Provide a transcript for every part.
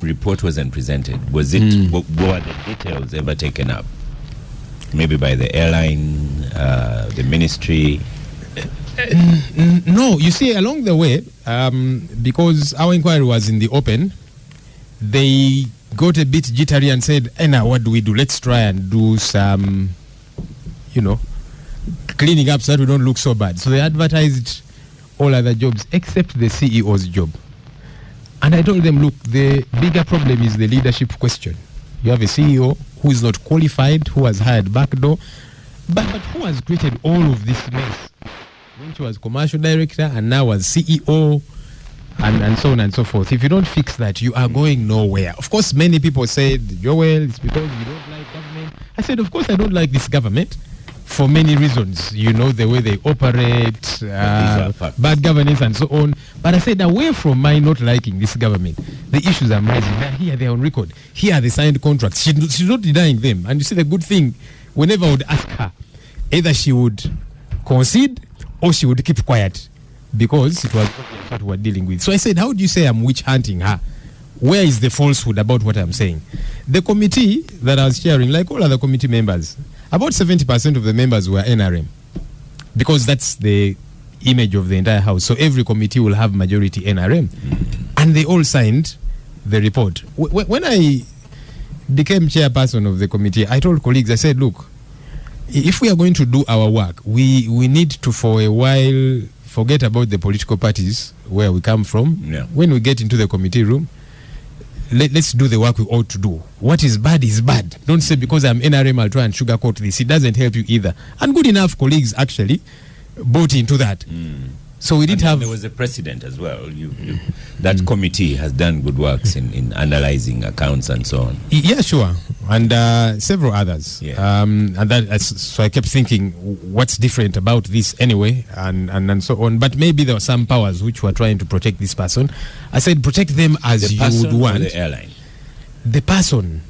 report wasn't presented, was it? Were the details ever taken up? Maybe by the airline, the ministry? No, you see, along the way, because our inquiry was in the open, they got a bit jittery and said, now what do we do? Let's try and do some, cleaning up so that we don't look so bad. So they advertised all other jobs except the CEO's job. And I told them, look, the bigger problem is the leadership question. You have a CEO who is not qualified, who has hired backdoor, but who has created all of this mess. When she was commercial director and now was CEO, and so on and so forth. If you don't fix that, you are going nowhere. Of course, many people said, Joel, it's because you don't like government. I said, of course I don't like this government for many reasons. You know, the way they operate, bad governance and so on. But I said, away from my not liking this government, the issues are rising. Now here they're on record. Here are the signed contracts. She's not denying them. And you see the good thing, whenever I would ask her, either she would concede or she would keep quiet, because it was what we're dealing with. So I said, how do you say I'm witch hunting her? Where is the falsehood about what I'm saying? The committee that I was chairing, like all other committee members, about 70% of the members were NRM, because that's the image of the entire house. So every committee will have majority NRM. And they all signed the report. When I became chairperson of the committee, I told colleagues, I said, look, if we are going to do our work, we need to, for a while, forget about the political parties where we come from. Yeah. When we get into the committee room, let's do the work we ought to do. What is bad is bad. Don't say because I'm NRM I'll try and sugarcoat this. It doesn't help you either. And good enough colleagues actually bought into that. So we didn't have... There was a precedent as well. That committee has done good works in analyzing accounts and so on. Yeah, sure. And several others. Yeah. And that, so I kept thinking, what's different about this anyway, and so on. But maybe there were some powers which were trying to protect this person. I said, protect them as you would want. The airline? The person.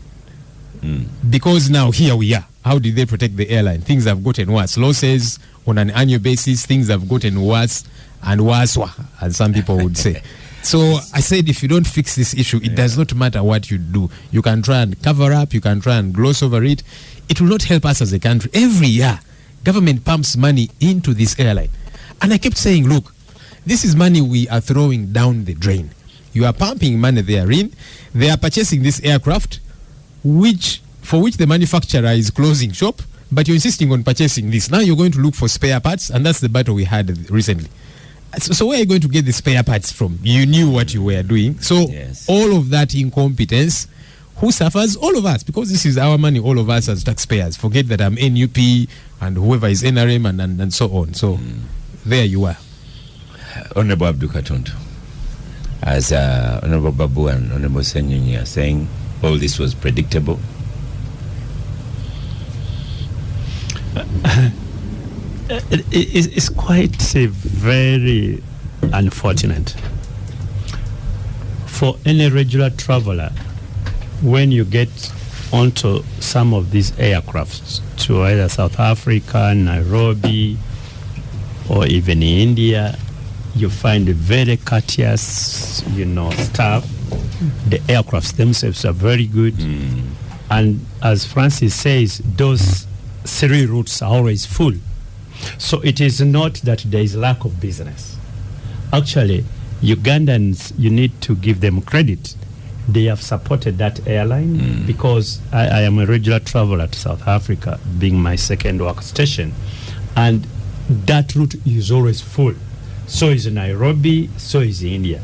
Because now here we are. How did they protect the airline? Things have gotten worse. Losses on an annual basis, things have gotten worse and worse, as some people would say. So I said, if you don't fix this issue, it does not matter what you do. You can try and cover up, you can try and gloss over it. It will not help us as a country. Every year, government pumps money into this airline. And I kept saying, look, this is money we are throwing down the drain. You are pumping money therein. They are purchasing this aircraft, for which the manufacturer is closing shop, but you're insisting on purchasing this. Now you're going to look for spare parts, and that's the battle we had recently. So where are you going to get the spare parts from? You knew what you were doing. So all of that incompetence, who suffers? All of us, because this is our money, all of us as taxpayers. Forget that I'm NUP and whoever is NRM and so on. So there you are. Honorable Abdul Katuntu, as Honorable Babu and Honorable Ssenyonyi are saying, all this was predictable. It's quite very unfortunate for any regular traveler when you get onto some of these aircrafts to either South Africa, Nairobi, or even India. You find a very courteous, staff. The aircrafts themselves are very good, and as Francis says, those 3 routes are always full. So it is not that there is lack of business. Actually, Ugandans, you need to give them credit. They have supported that airline because I am a regular traveler to South Africa, being my second workstation, and that route is always full. So is Nairobi, so is India.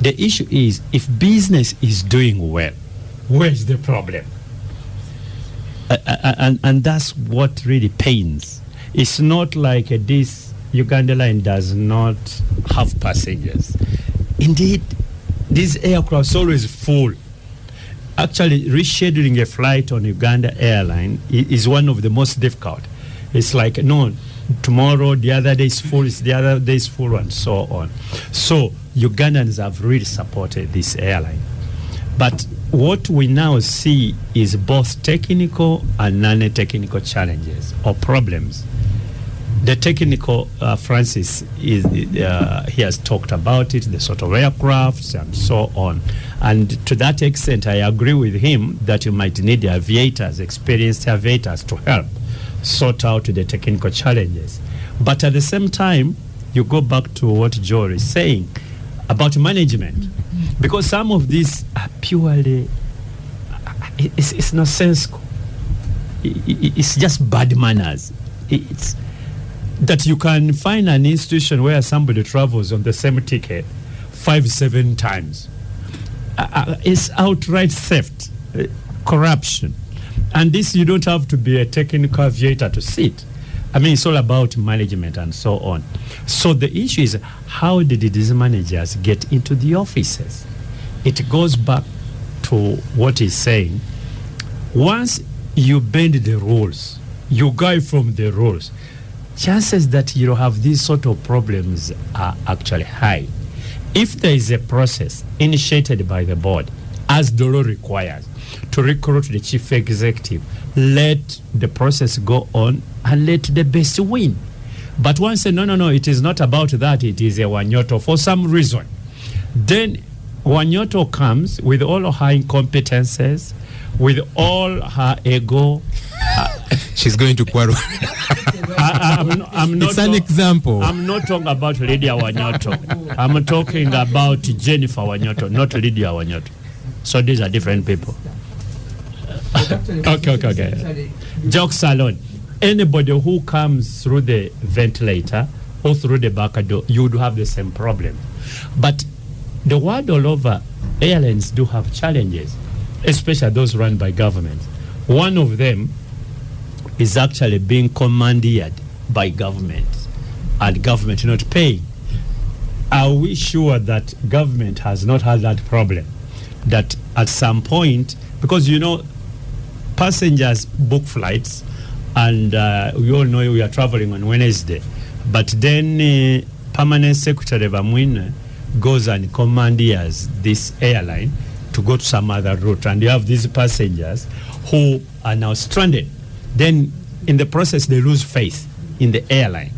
The issue is, if business is doing well, where is the problem? And that's what really pains. It's not like this Uganda line does not have passengers. Indeed, these aircrafts are always full. Actually, rescheduling a flight on Uganda airline is one of the most difficult. It's like, no, tomorrow, the other day is full, it's the other day is full, and so on. So Ugandans have really supported this airline. But what we now see is both technical and non-technical challenges or problems. The technical, Francis, he has talked about it, the sort of aircrafts and so on. And to that extent, I agree with him that you might need aviators, experienced aviators, to help sort out the technical challenges. But at the same time, you go back to what Joel is saying about management. Because some of these are purely, it's nonsensical. It's just bad manners. It's that you can find an institution where somebody travels on the same ticket 5-7 times. It's outright theft, corruption. And this, you don't have to be a technical aviator to see it. I mean, it's all about management and so on. So the issue is, how did these managers get into the offices? It goes back to what he's saying. Once you bend the rules, you guide from the rules, chances that you have these sort of problems are actually high. If there is a process initiated by the board, as the law requires, to recruit the chief executive, let the process go on and let the best win. But once say, no, it is not about that, it is a Wanyoto for some reason, then Wanyoto comes with all her incompetences, with all her ego. She's going to quarrel. I'm not it's an example. I'm not talking about Lydia Wanyoto. I'm talking about Jennifer Wanyoto, not Lydia Wanyoto. So these are different people. Okay. Jokes alone. Anybody who comes through the ventilator or through the back door, you would have the same problem. But the world all over, airlines do have challenges, especially those run by government. One of them is actually being commandeered by government and government not paying. Are we sure that government has not had that problem? That at some point, because passengers book flights, and we all know we are traveling on Wednesday, but then Permanent Secretary Bamwine goes and commandeers this airline to go to some other route, and you have these passengers who are now stranded. Then in the process they lose faith in the airline.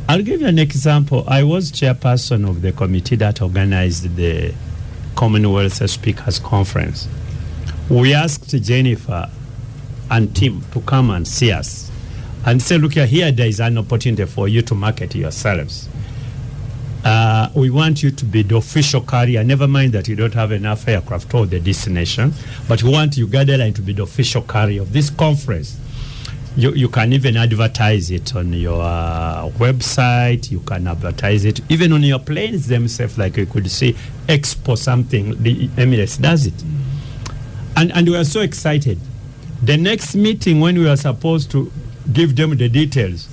I'll give you an example. I was chairperson of the committee that organized the Commonwealth Speakers Conference. We asked Jennifer and Tim to come and see us and say, look here, there is an opportunity for you to market yourselves. We want you to be the official carrier. Never mind that you don't have enough aircraft or the destination, but we want Uganda Airline to be the official carrier of this conference. You can even advertise it on your website. You can advertise it even on your planes themselves, like you could see Expo something. The Emirates does it. And we are so excited. The next meeting, when we were supposed to give them the details,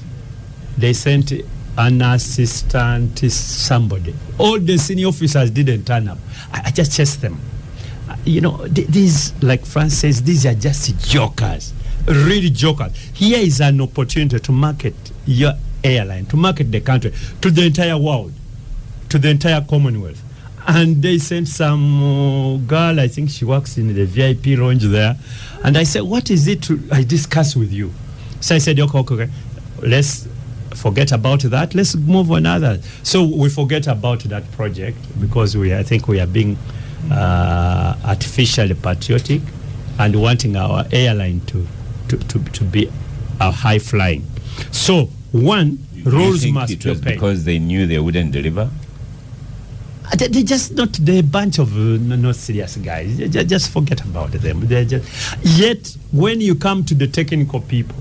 they sent an assistant, somebody. All the senior officers didn't turn up. I just chased them. These, like France says, these are just jokers, really jokers. Here is an opportunity to market your airline, to market the country, to the entire world, to the entire Commonwealth. And they sent some girl, I think she works in the VIP lounge there. And I said, what is it I discuss with you? So I said, okay, let's forget about that. Let's move on other. So we forget about that project because I think we are being artificially patriotic and wanting our airline to be a high flying. So one, rules must be obeyed. Because they knew they wouldn't deliver? They just not the bunch of not serious guys. Just forget about them. Yet when you come to the technical people,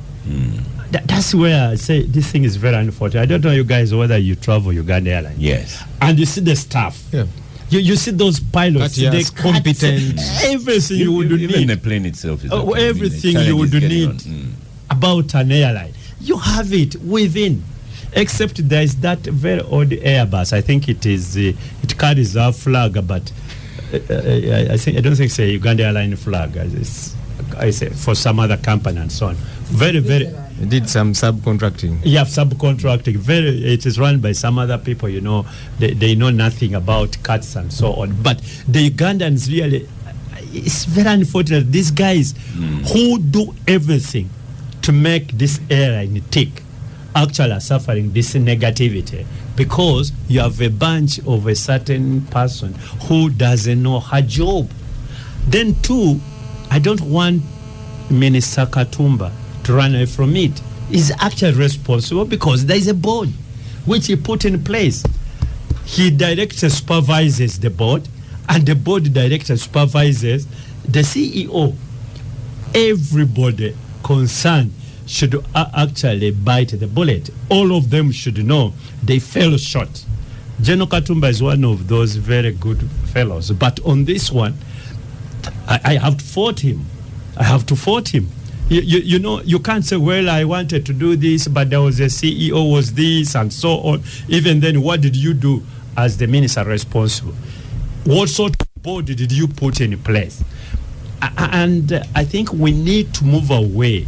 that's where I say this thing is very unfortunate. I don't know you guys whether you travel Uganda Airlines. Yes. And you see the staff. Yeah. You see those pilots. They're competent. Everything you would need. Even the plane itself is everything you would need about an airline. You have it within. Except there is that very odd Airbus. I think it is. It carries our flag, but I don't think it's a Uganda Airline flag. I say for some other company and so on. Very. Did some subcontracting. Yeah, subcontracting. It is run by some other people. They know nothing about cuts and so on. But the Ugandans really, it's very unfortunate. These guys who do everything to make this airline tick actually are suffering this negativity because you have a bunch of a certain person who doesn't know her job. Then two, I don't want Minister Katumba to run away from it. He's actually responsible because there is a board which he put in place. He directs and supervises the board, and the board directs and supervises the CEO. Everybody concerned should actually bite the bullet. All of them should know they fell short. General Katumba is one of those very good fellows, but on this one, I have to fault him. I have to fault him. You know, you can't say, well, I wanted to do this, but there was a CEO was this and so on. Even then, what did you do as the minister responsible? What sort of board did you put in place? And I think we need to move away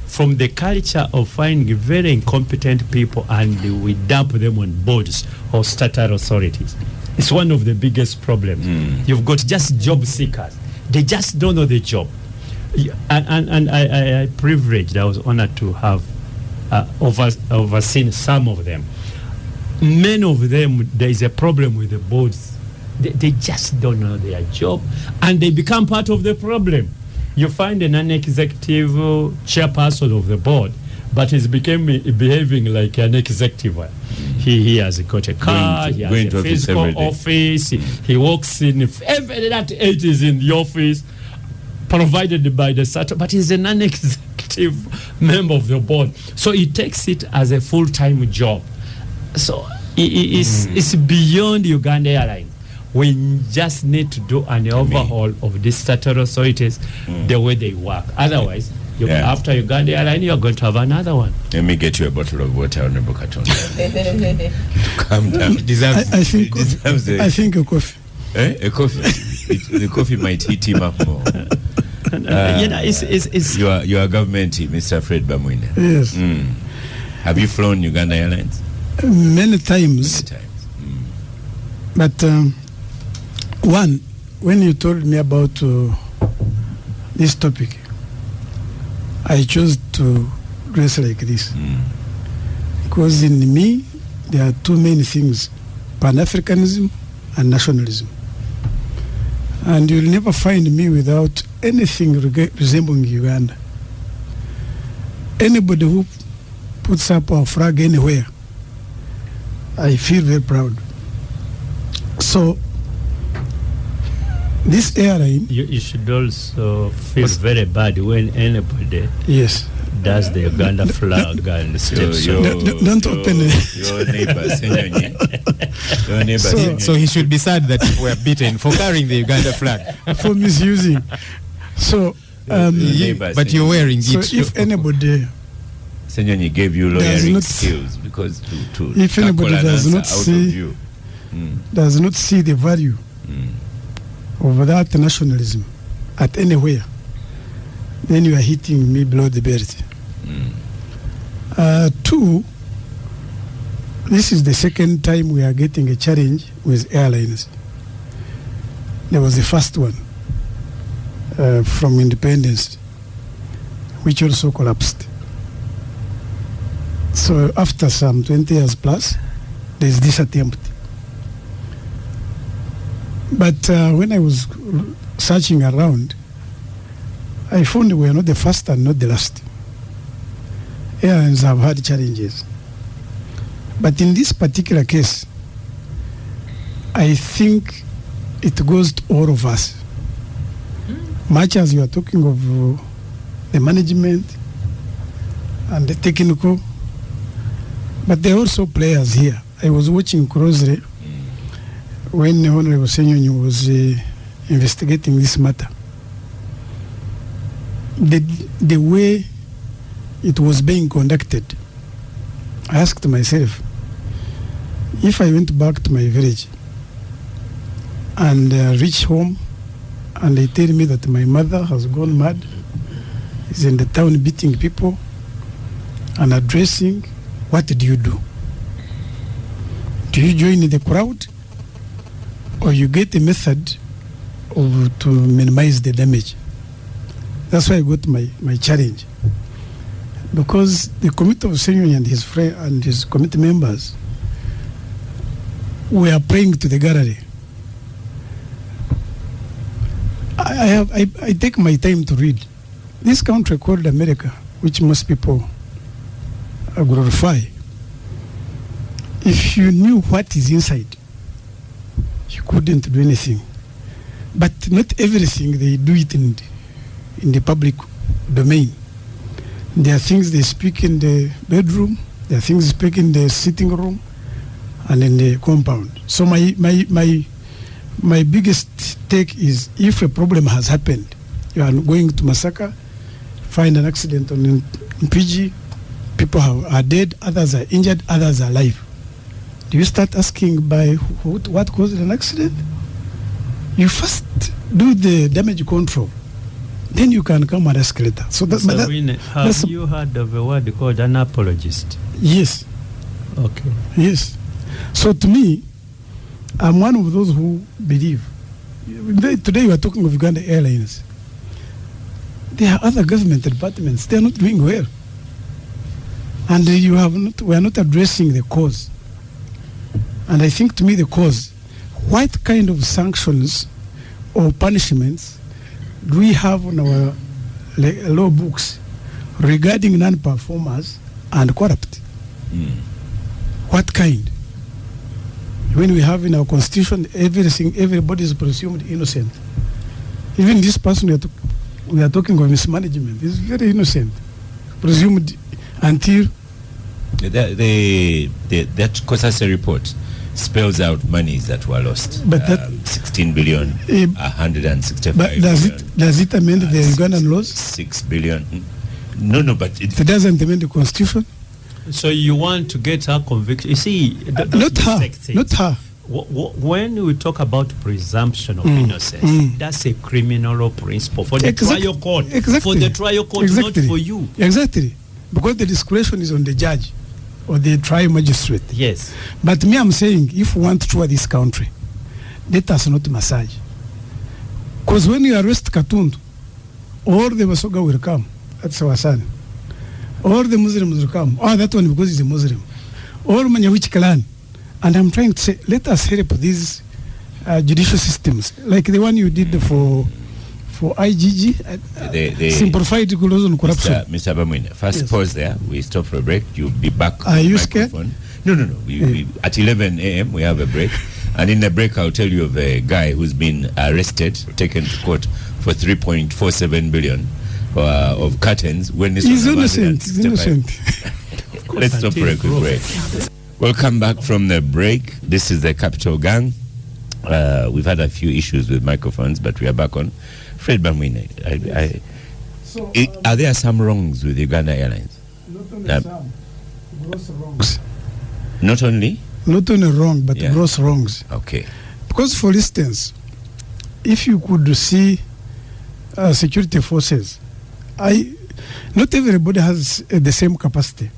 from the culture of finding very incompetent people and we dump them on boards or statutory authorities. It's one of the biggest problems. You've got just job seekers. They just don't know the job. And I privileged, I was honored to have overseen some of them. Many of them, there is a problem with the boards. They just don't know their job, and they become part of the problem. You find a non-executive chairperson of the board, but he's behaving like an executive one. He has got a car, he has a physical office, he works in, every that age is in the office, provided by the SATO, but he's a non-executive member of the board. So he takes it as a full-time job. So it's beyond Uganda Airlines. We just need to do an overhaul of the statutory authorities, the way they work. Otherwise, after Uganda Airlines, you're going to have another one. Let me get you a bottle of water, Honorable Katonda. Calm down. I think a coffee. A coffee? The coffee might hit him up more. You are government, Mr. Fred Bamwine. Yes. Have you flown Uganda Airlines? Many times. But one, when you told me about this topic, I chose to dress like this. Because in me, there are two main things: Pan-Africanism and nationalism. And you'll never find me without anything resembling Uganda. Anybody who puts up our flag anywhere, I feel very proud. So, this airline... You should also feel very bad when anybody does the Uganda flag and steps. Don't open it. Your neighbor, Ssenyonyi. Your neighbor, so he should be sad that we were beaten for carrying the Uganda flag. For misusing. So, but you're wearing it. So if anybody... Ssenyonyi gave you lawyering skills because to if anybody does not see the value of that nationalism at anywhere, then you are hitting me below the belt. Two, this is the second time we are getting a challenge with airlines. There was the first one from independence, which also collapsed. So after some 20 years plus, there's this attempt. But when I was searching around, I found we are not the first and not the last. Airlines have had challenges. But in this particular case, I think it goes to all of us. Much as you are talking of the management and the technical, but there are also players here. I was watching closely when Hon Ssenyonyi was investigating this matter. The way it was being conducted, I asked myself, if I went back to my village and reach home and they tell me that my mother has gone mad, is in the town beating people and addressing, what do you do? Do you join the crowd, or you get a method to minimize the damage? That's why I got my challenge. because the committee of Ssenyonyi and his friend and his committee members were praying to the gallery. I take my time to read. This country called America, which most people glorify, if you knew what is inside, you couldn't do anything. But not everything they do it in the public domain. There are things they speak in the bedroom, there are things they speak in the sitting room and in the compound. So my biggest take is, if a problem has happened, you are going to Masaka, find an accident on PG, people are dead, others are injured, others are alive. Do you start asking by what caused an accident? You first do the damage control, then you can come and ask later. So have you heard of a word called an apologist? Yes. Okay. Yes. So to me, I'm one of those who believe. Today we are talking of Uganda Airlines. There are other government departments. They are not doing well. And we are not addressing the cause. And I think, to me, the cause, what kind of sanctions or punishments do we have on our law books regarding non-performers and corrupt? What kind? When we have in our constitution everybody is presumed innocent. Even this person we are talking of mismanagement is very innocent, presumed until that COSASE report spells out monies that were lost. But that 16 billion, 165 but does it amend the Ugandan laws? 6 billion. No, but it doesn't amend the constitution. So you want to get her conviction? You see, not her. When we talk about presumption of innocence, that's a criminal law principle for the trial court. Exactly. For the trial court, not for you. Exactly. Because the discretion is on the judge or the trial magistrate. Yes. But me, I'm saying, if we want to tour this country, let us not massage. Because when you arrest Katundu, all the Masoga will come. That's our son. All the Muslims will come. Oh, that one because he's a Muslim. All Manyawich clan. And I'm trying to say, let us help these judicial systems, like the one you did for IGG, simplified rules on corruption. Mr. Bamwine, first pause there. We stop for a break. You'll be back. Are you scared? No. We, at 11 a.m. we have a break. And in the break, I'll tell you of a guy who's been arrested, taken to court for 3.47 billion of curtains. When this he's innocent. He's innocent. Let's stop for a quick break. Welcome back from the break. This is the Capital Gang. We've had a few issues with microphones, but we are back on. Fred Bamwine, are there some wrongs with Uganda Airlines? Not only some, gross wrongs. Not only wrong, but gross wrongs. Okay. Because, for instance, if you could see security forces, not everybody has the same capacity.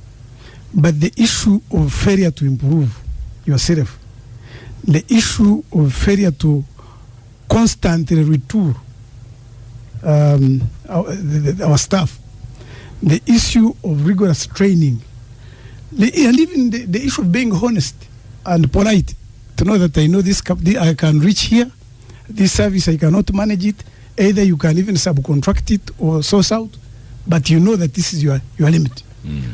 But the issue of failure to improve yourself, the issue of failure to constantly retool our staff, the issue of rigorous training, and even the issue of being honest and polite, to know that I know this, I can reach here, this service I cannot manage it, either you can even subcontract it or source out, but you know that this is your limit.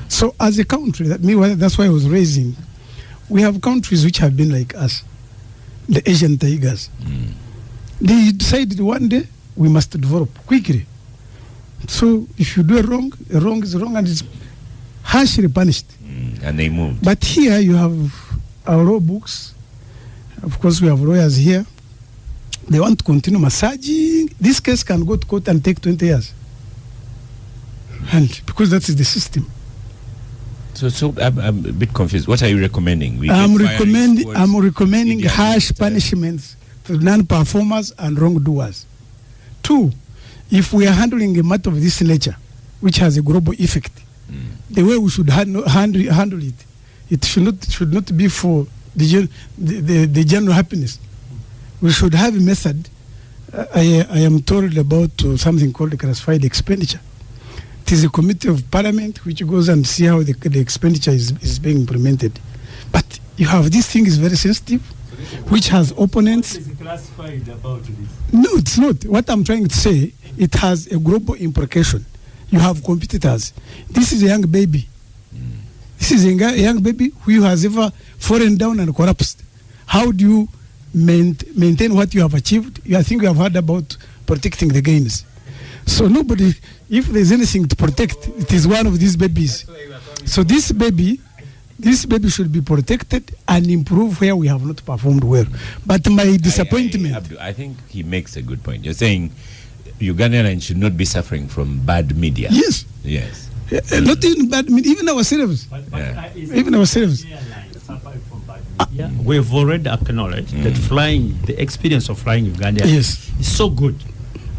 So as a country, that's why I was raising, we have countries which have been like us, the Asian tigers. They decided one day we must develop quickly. So if you do a wrong is wrong and it's harshly punished. And they moved. But here you have our law books. Of course, we have lawyers here. They want to continue massaging. This case can go to court and take 20 years. And because that is the system. So I'm a bit confused. What are you recommending? I'm recommending harsh punishments to non-performers and wrongdoers. 2, if we are handling a matter of this nature, which has a global effect, the way we should handle it, it should not be for the general happiness. We should have a method. I am told about something called classified expenditure. it is a committee of parliament which goes and see how the expenditure is being implemented. But you have this thing is very sensitive, which has opponents. What is classified about this? No, it's not. What I'm trying to say, it has a global implication. You have competitors. This is a young baby. This is a young baby who has ever fallen down and collapsed. How do you maintain what you have achieved? I think you have heard about protecting the gains. So nobody, if there's anything to protect, it is one of these babies. So this baby should be protected and improve where we have not performed well. But my disappointment... I think he makes a good point. You're saying Uganda Airlines should not be suffering from bad media. Yes. Yes. Not even bad media, even ourselves. Even ourselves. Yeah, we've already acknowledged that the experience of flying Uganda is so good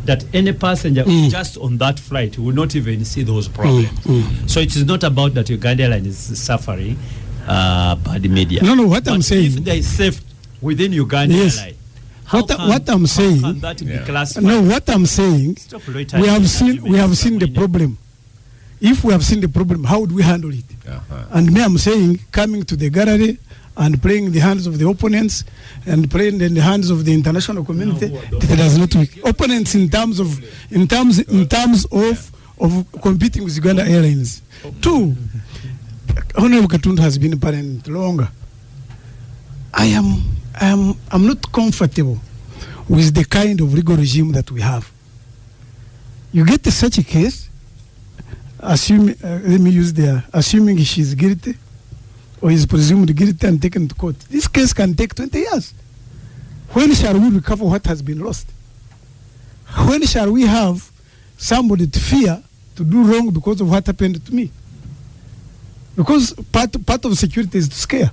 that any passenger just on that flight will not even see those problems. So it is not about that Uganda Airlines is suffering bad media. No, what I'm saying... If they safe within Uganda Airlines, what I'm saying... How can that be classified? No, what I'm saying, we have seen the problem. If we have seen the problem, how would we handle it? And me, I'm saying, coming to the gallery and playing in the hands of the opponents and playing in the hands of the international community, it does not work. Opponents in terms of competing with Uganda Airlines. Two, Honorable Katundu has been parent longer. I'm not comfortable with the kind of legal regime that we have. You get such a case, assuming she's guilty or is presumed guilty and taken to court. This case can take 20 years. When shall we recover what has been lost? When shall we have somebody to fear to do wrong because of what happened to me? Because part of security is to scare.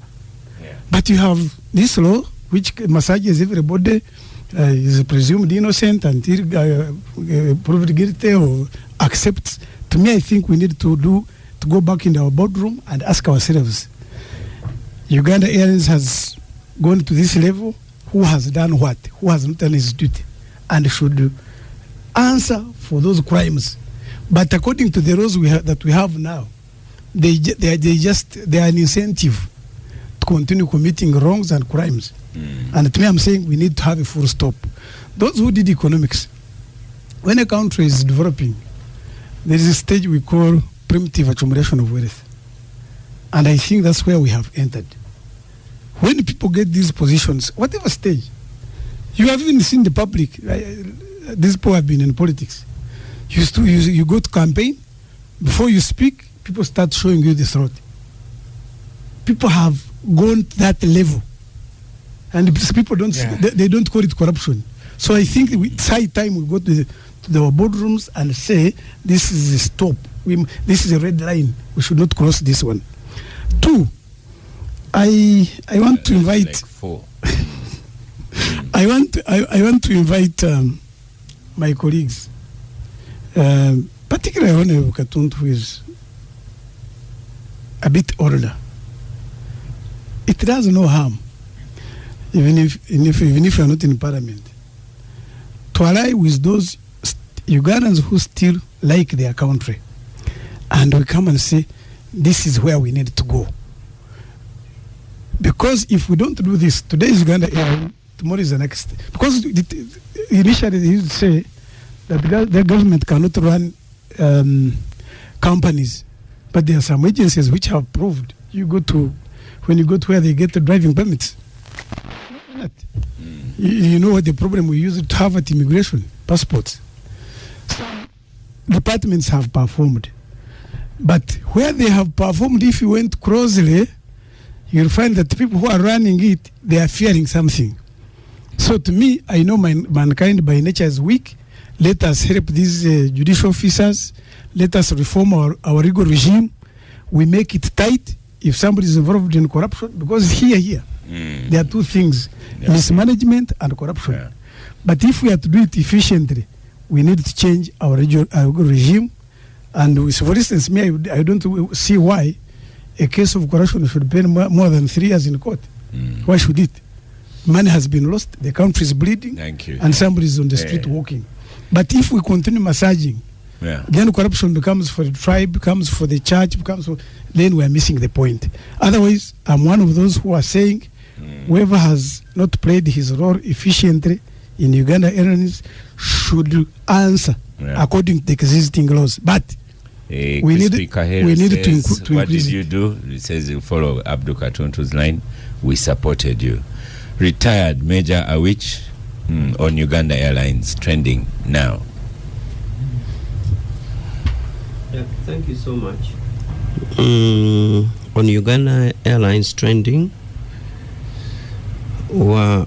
But you have this law which massages everybody, is presumed innocent until proved guilty or accepts. To me, I think we need to go back in our boardroom and ask ourselves, Uganda Airlines has gone to this level, who has done what? Who has not done his duty? And should answer for those crimes. But according to the laws that we have now, they are an incentive to continue committing wrongs and crimes. And to me, I'm saying we need to have a full stop. Those who did economics, when a country is developing, there is a stage we call primitive accumulation of wealth. And I think that's where we have entered. When people get these positions, whatever stage, you have even seen the public, these people have been in politics. You go to campaign, before you speak, people start showing you the throat. People have gone to that level. And people don't, they don't call it corruption. So I think it's high time we go to our boardrooms and say, this is a stop. This is a red line. We should not cross this one. Two, I want to invite... Like four. I want to invite my colleagues, particularly Honorable Katundu, who is a bit older. It does no harm, even if you are not in parliament, to ally with those Ugandans who still like their country, and we come and say, this is where we need to go. Because if we don't do this, today is Uganda, tomorrow is the next. Because initially they used to say that the government cannot run companies, but there are some agencies which have proved. When you go to where they get the driving permits, you know what the problem we use to have at immigration, passports. Some departments have performed. But where they have performed, if you went closely, you'll find that the people who are running it, they are fearing something. So to me, I know mankind by nature is weak. Let us help these judicial officers. Let us reform our legal regime. We make it tight if somebody is involved in corruption, because here, there are two things, mismanagement and corruption. Yeah. But if we have to do it efficiently, we need to change our legal regime. And for instance, I don't see why a case of corruption should spend more than 3 years in court. Why should it? Money has been lost, the country is bleeding, and somebody is on the street walking. But if we continue massaging Yeah. Then corruption becomes for the tribe, becomes for the church, becomes for, then we are missing the point. Otherwise, I'm one of those who are saying whoever has not played his role efficiently in Uganda Airlines should answer according to the existing laws. But we need to increase. What did you do? It says you follow Abdul Katuntu's line. We supported you. Retired Major Awich on Uganda Airlines trending now. Yeah, thank you so much. On Uganda Airlines trending, I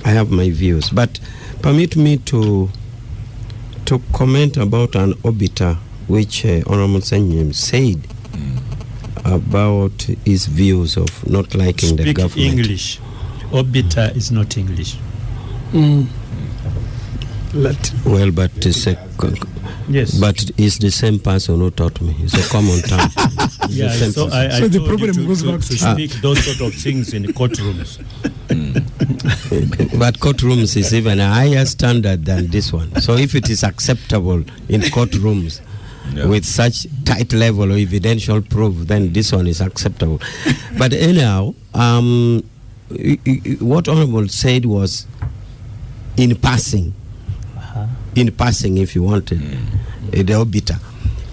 have my views, but permit me to comment about an obiter which Hon Ssenyonyi said about his views of not liking the government. Speak English. Obiter is not English. Well, but it's yes. But it's the same person who taught me. It's a common term. Yeah, so I So the told problem you goes back to to speak those sort of things in courtrooms. But courtrooms is even a higher standard than this one. So if it is acceptable in courtrooms with such tight level of evidential proof, then this one is acceptable. But anyhow, what Honorable said was in passing. In passing, if you wanted, the obiter,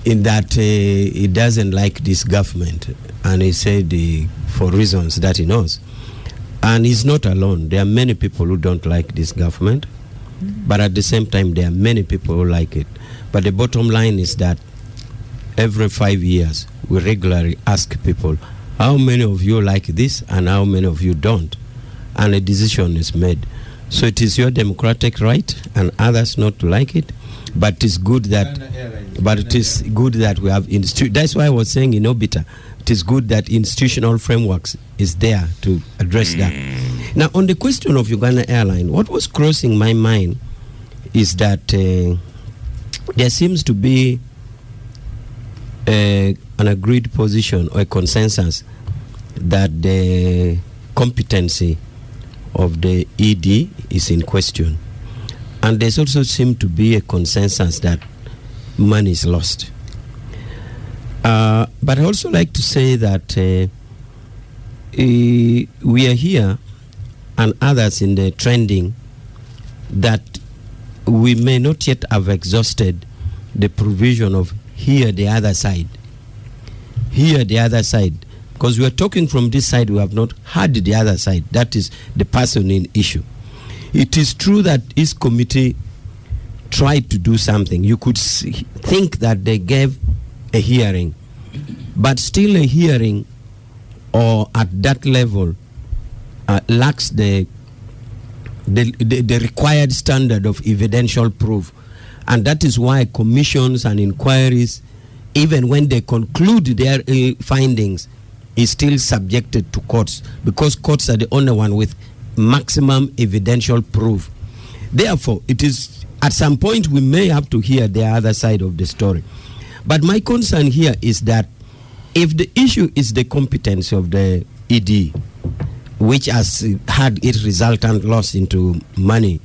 in that he doesn't like this government, and he said for reasons that he knows. And he's not alone. There are many people who don't like this government, but at the same time, there are many people who like it. But the bottom line is that every 5 years, we regularly ask people, how many of you like this and how many of you don't? And a decision is made. So it is your democratic right and others not to like it, but it is good that we have that's why I was saying in obiter, it is good that institutional frameworks is there to address that. Now, on the question of Uganda Airline, what was crossing my mind is that there seems to be an agreed position or a consensus that the competency of the ED is in question. And there's also seemed to be a consensus that money is lost. But I also like to say that we are here and others in the trending that we may not yet have exhausted the provision of hear the other side. Hear the other side. Because we are talking from this side, we have not heard the other side. That is the person in issue. It is true that his committee tried to do something. You could think that they gave a hearing, but still a hearing or at that level lacks the required standard of evidential proof. And that is why commissions and inquiries, even when they conclude their findings, is still subjected to courts, because courts are the only one with maximum evidential proof. Therefore, it is at some point we may have to hear the other side of the story. But my concern here is that if the issue is the competence of the ED, which has had its resultant loss into money,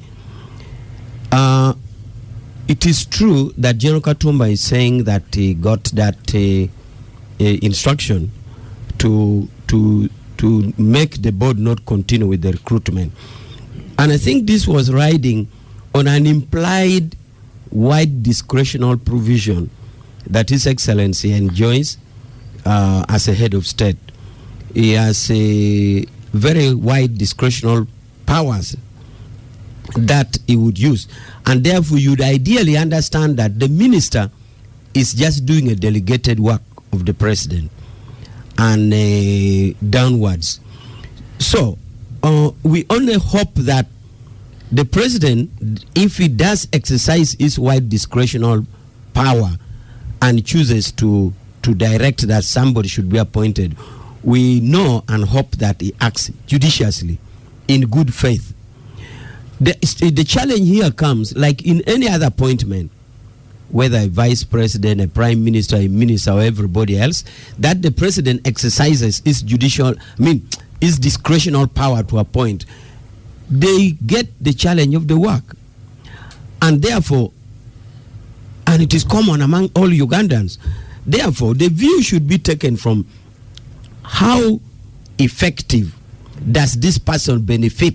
it is true that General Katumba is saying that he got that instruction to make the board not continue with the recruitment. And I think this was riding on an implied wide discretional provision that His Excellency enjoys as a head of state. He has a very wide discretional powers that he would use. And therefore, you'd ideally understand that the minister is just doing a delegated work of the president and downwards. So, we only hope that the president, if he does exercise his wide discretional power and chooses to direct that somebody should be appointed, we know and hope that he acts judiciously in good faith. The challenge here comes, like in any other appointment, whether a vice president, a prime minister, a minister, or everybody else, that the president exercises his his discretional power to appoint. They get the challenge of the work. And therefore, and it is common among all Ugandans. Therefore, the view should be taken from how effective does this person benefit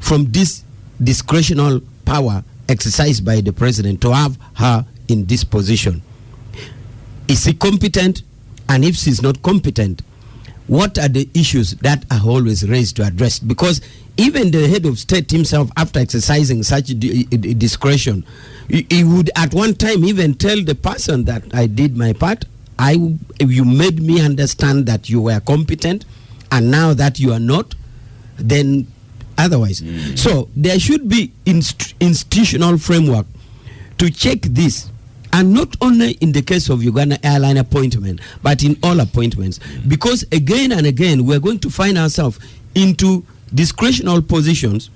from this discretional power exercised by the president to have her in this position. Is he competent? And if she's not competent, what are the issues that are always raised to address? Because even the head of state himself, after exercising such discretion, he would at one time even tell the person that I did my part, you made me understand that you were competent, and now that you are not, then otherwise. So there should be institutional framework to check this, and not only in the case of Uganda airline appointment, but in all appointments, because again and again we're going to find ourselves into discretional positions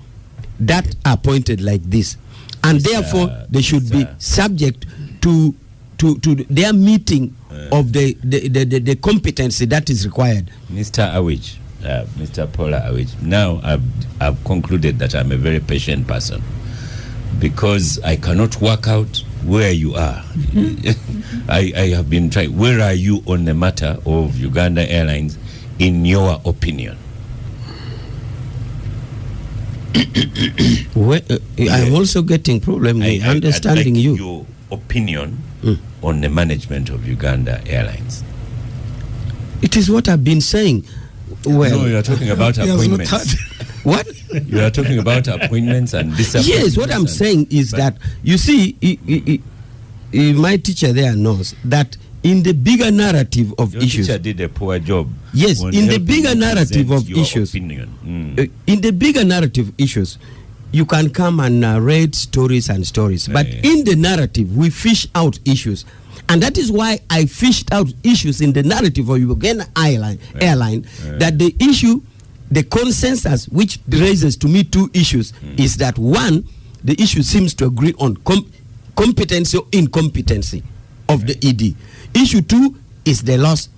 that are appointed like this, and therefore they should be subject to their meeting of the competency that is required. Mr. Awich, Mr. Paula Awich, now I've concluded that I'm a very patient person, because I cannot work out where you are. I have been trying. Where are you on the matter of Uganda Airlines, in your opinion? I'm also getting problem with understanding I'd like you. Your opinion on the management of Uganda Airlines. It is what I've been saying. Well, no, you are talking about appointments. What? You are talking about appointments and disappointments. Yes, what I'm saying is that, you see, my teacher there knows that in the bigger narrative of Your issues. teacher did a poor job. Yes, in the bigger narrative of your issues. Opinion. In the bigger narrative issues, you can come and narrate stories and stories. But in the narrative, we fish out issues. And that is why I fished out issues in the narrative of Uganda Airline, that the issue, the consensus which raises to me two issues is that, one, the issue seems to agree on competency or incompetency of the ED. Issue two is the loss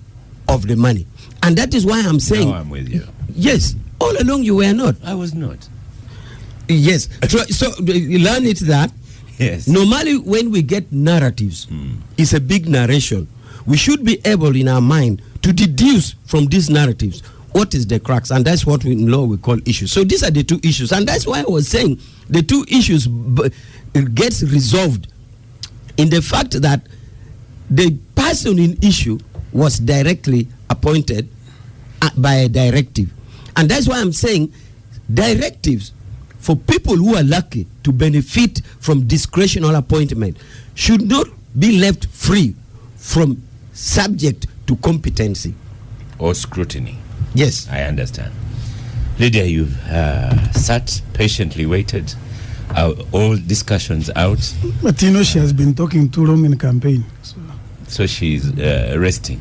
of the money. And that is why I'm saying... Now I'm with you. Yes, all along you were not. I was not. Yes. So learn it that yes. Normally when we get narratives, it's a big narration. We should be able in our mind to deduce from these narratives what is the crux, and that's what in law we call issues. So these are the two issues, and that's why I was saying the two issues gets resolved in the fact that the person in issue was directly appointed by a directive. And that's why I'm saying directives for people who are lucky to benefit from discretional appointment should not be left free from subject to competency or scrutiny. Yes, I understand. Lydia, you've sat patiently, waited, all discussions out. But you know, she has been talking too long in campaign. So she's resting.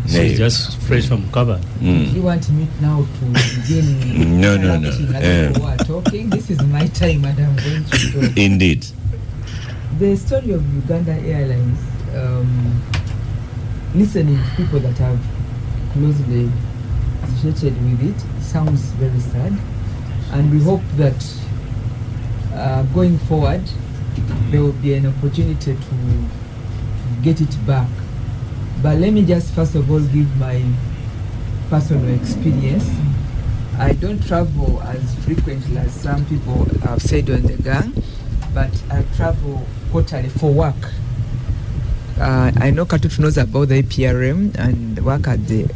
She's just fresh from cover. You want me now to begin? No. Who are talking? This is my time, and I'm going to talk. Indeed. The story of Uganda Airlines, listening to people that have closely associated with it, sounds very sad. And we hope that going forward, there will be an opportunity to get it back. But let me just first of all give my personal experience. I don't travel as frequently as some people have said on the gang, but I travel quarterly for work. I know Katutu knows about the APRM and work at the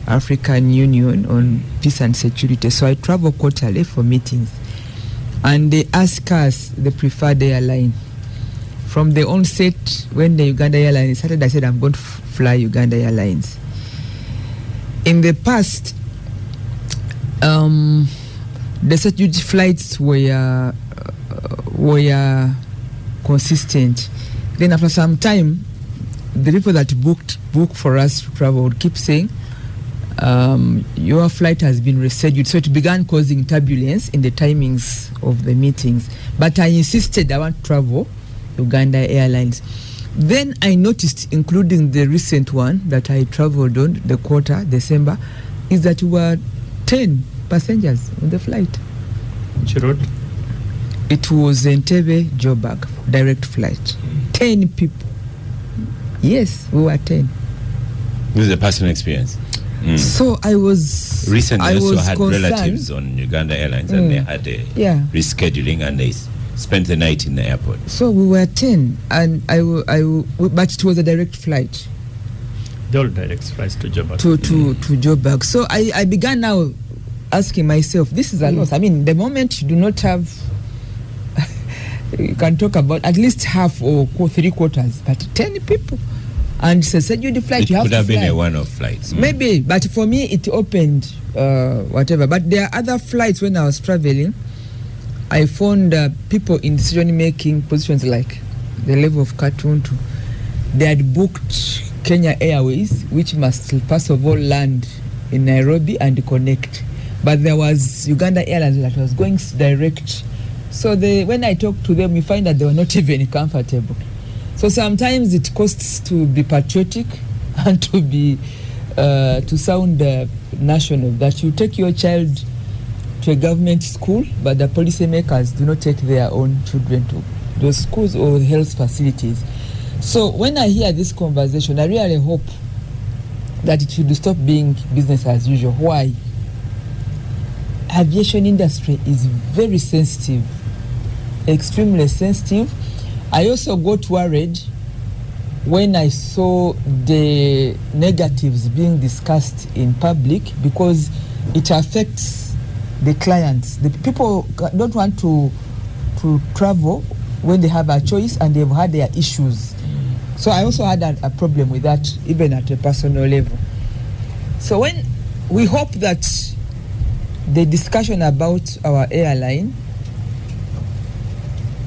African Union on peace and security. So I travel quarterly for meetings. And they ask us the preferred airline. From the onset, when the Uganda Airlines started, I said I'm going to fly Uganda Airlines. In the past, the statutory flights were consistent. Then after some time, the people that book for us to travel would keep saying, your flight has been rescheduled. So it began causing turbulence in the timings of the meetings. But I insisted I want to travel Uganda Airlines. Then I noticed, including the recent one that I traveled on, the quarter, December, is that we were 10 passengers on the flight. Which road? It was Entebbe, Joburg. direct flight. 10 people. Yes, we were 10. This is a personal experience. So I was recently I also was had concerned. relatives on Uganda Airlines and they had a rescheduling and they spent the night in the airport. So we were 10 and but it was a direct flight. They all direct flights to Joburg. To Joburg. So I began now asking myself, this is a loss. I mean, the moment you do not have, you can talk about at least half or 3/4, but 10 people. And it's a scheduled flight. It you have could to have fly. been a one-off flight. Maybe, but for me it opened whatever. But there are other flights when I was traveling. I found people in decision-making positions like the level of Katuntu. They had booked Kenya Airways, which must first of all land in Nairobi and connect. But there was Uganda Airlines that was going direct. So when I talked to them, we find that they were not even comfortable. So sometimes it costs to be patriotic and to be to sound national, that you take your child to a government school, but the policymakers do not take their own children to those schools or health facilities. So when I hear this conversation, I really hope that it should stop being business as usual. Why? Aviation industry is very sensitive, extremely sensitive. I also got worried when I saw the negatives being discussed in public because it affects the clients. The people don't want to travel when they have a choice and they've had their issues. So I also had a problem with that, even at a personal level. So when we hope that the discussion about our airline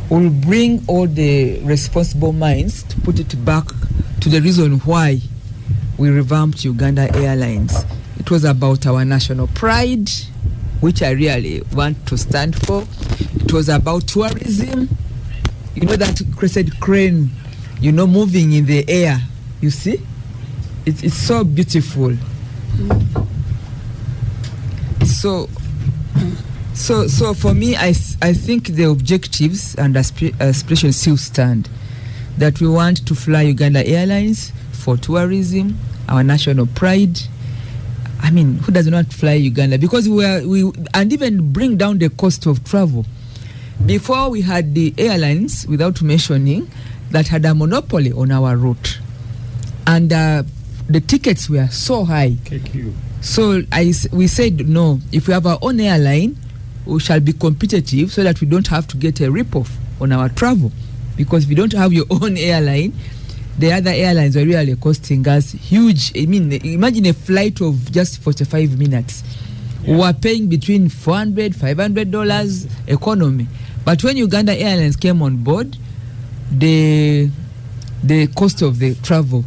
will bring all the responsible minds to put it back to the reason why we revamped Uganda Airlines. It was about our national pride, which I really want to stand for. It was about tourism. You know that crescent crane, moving in the air. You see? It's so beautiful. So for me, I think the objectives and aspirations still stand. That we want to fly Uganda Airlines for tourism, our national pride. I mean, who does not fly Uganda? Because and even bring down the cost of travel. Before we had the airlines, without mentioning, that had a monopoly on our route, and the tickets were so high. So we said no. If we have our own airline, we shall be competitive so that we don't have to get a rip-off on our travel. Because if you don't have your own airline, the other airlines are really costing us huge. I mean, imagine a flight of just 45 minutes. Yeah. We are paying between $400, $500 economy. But when Uganda Airlines came on board, the cost of the travel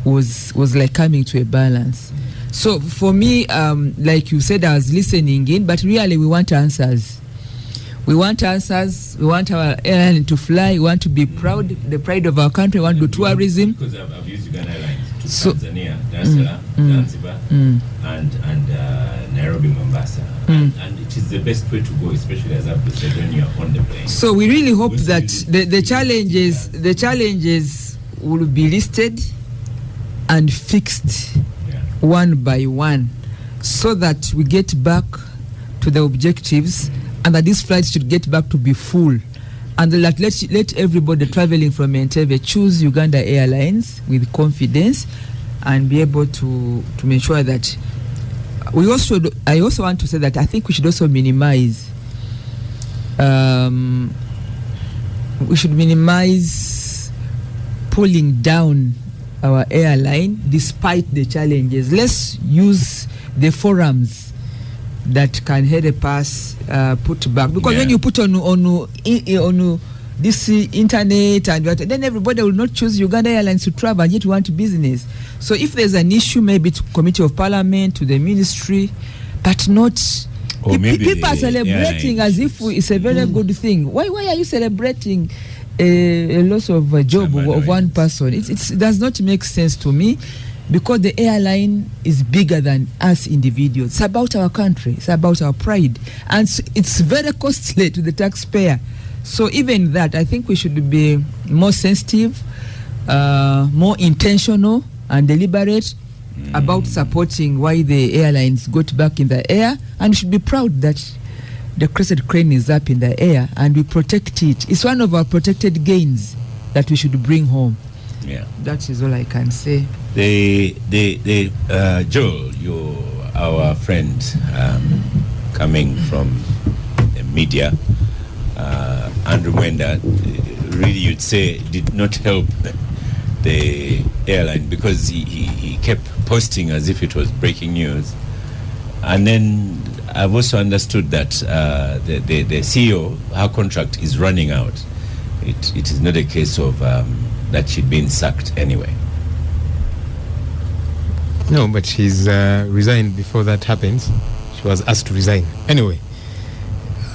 was like coming to a balance. So for me, like you said, I was listening in, but really we want answers. We want answers. We want our airline to fly. We want to be proud, the pride of our country. We want to do tourism. Because I've used Uganda Airlines to Tanzania, Dar es Salaam, Zanzibar, and Nairobi, Mombasa. And it is the best way to go, especially as I've said, when you're on the plane. So we really hope that the challenges will be listed and fixed one by one, so that we get back to the objectives, and that these flights should get back to be full, and let everybody traveling from Entebbe choose Uganda Airlines with confidence and be able to make sure that I also want to say that I think we should also minimize pulling down our airline despite the challenges. Let's use the forums that can help us put back, because when you put on this internet and then everybody will not choose Uganda Airlines to travel, and yet we want business. So if there's an issue, maybe to Committee of Parliament, to the ministry, but not people are celebrating as if it's a very good thing. Why are you celebrating a loss of a job of one person? It does not make sense to me, because the airline is bigger than us individuals. It's about our country. It's about our pride, and it's very costly to the taxpayer. So even that, I think we should be more sensitive, more intentional and deliberate about supporting why the airlines got back in the air, and we should be proud that the crescent crane is up in the air and we protect it. It's one of our protected gains that we should bring home. Yeah. That is all I can say. Joel, you're our friend coming from the media. Andrew Mwenda, really you'd say, did not help the airline because he kept posting as if it was breaking news. And then I've also understood that the CEO, her contract is running out. It is not a case of that she'd been sacked anyway. No, but she's resigned before that happens. She was asked to resign. Anyway,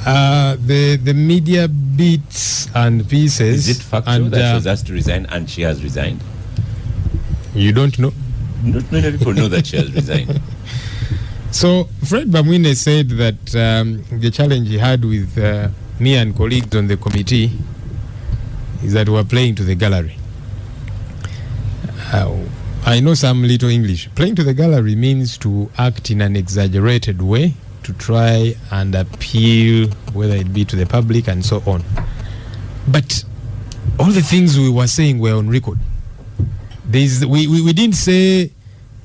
the media bits and pieces. Is it factual that she was asked to resign and she has resigned? You don't know? Not many people know that she has resigned. So Fred Bamwine said that the challenge he had with me and colleagues on the committee is that we're playing to the gallery. I know some little English. Playing to the gallery means to act in an exaggerated way to try and appeal, whether it be to the public and so on. But all the things we were saying were on record. We didn't say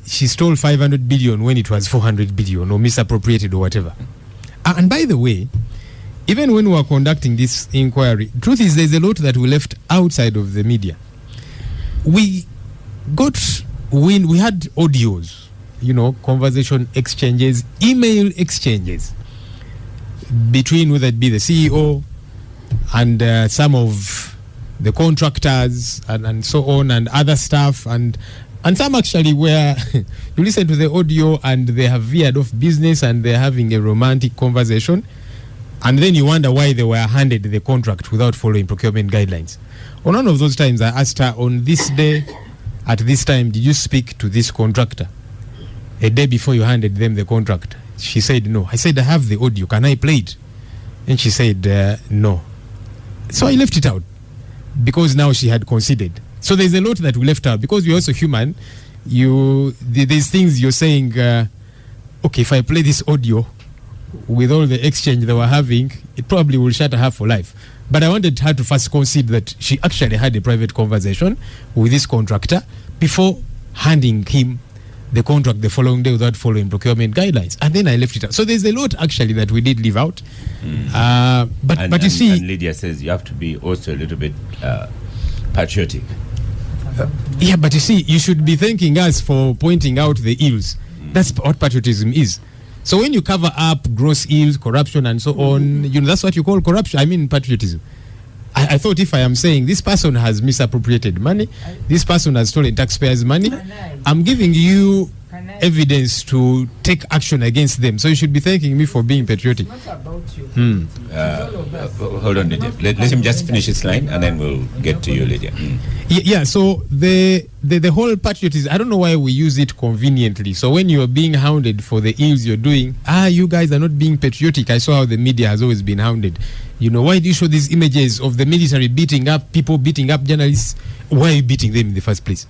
she stole 500 billion when it was 400 billion or misappropriated or whatever. And by the way, even when we were conducting this inquiry, truth is there's a lot that we left outside of the media. We had audios, conversation exchanges, email exchanges between whether it be the CEO and some of the contractors and so on and other staff and some actually where you listen to the audio and they have veered off business and they're having a romantic conversation, and then you wonder why they were handed the contract without following procurement guidelines. On one of those times I asked her, on this day at this time, did you speak to this contractor a day before you handed them the contract? She said no. I said, I have the audio, can I play it? And she said no. So I left it out because now she had conceded. So there's a lot that we left out because we're also human. There's things you're saying, okay, if I play this audio with all the exchange they were having, it probably will shatter her for life. But I wanted her to first concede that she actually had a private conversation with this contractor before handing him the contract the following day without following procurement guidelines. And then I left it out. So there's a lot actually that we did leave out. But you see... And Lydia says you have to be also a little bit patriotic. Yeah, but you see, you should be thanking us for pointing out the ills. That's what patriotism is. So when you cover up gross ills, corruption and so on, that's what you call corruption. I mean patriotism. I thought if I am saying this person has misappropriated money, this person has stolen taxpayers' money, I'm giving you evidence to take action against them. So you should be thanking me for being patriotic. It's not about you. Hold on, Lydia. Let him just finish his line and then we'll get to you, Lydia. Yeah, so the whole patriotism, I don't know why we use it conveniently. So when you're being hounded for the ills you're doing, you guys are not being patriotic. I saw how the media has always been hounded. Why do you show these images of the military beating up people, beating up journalists? Why are you beating them in the first place?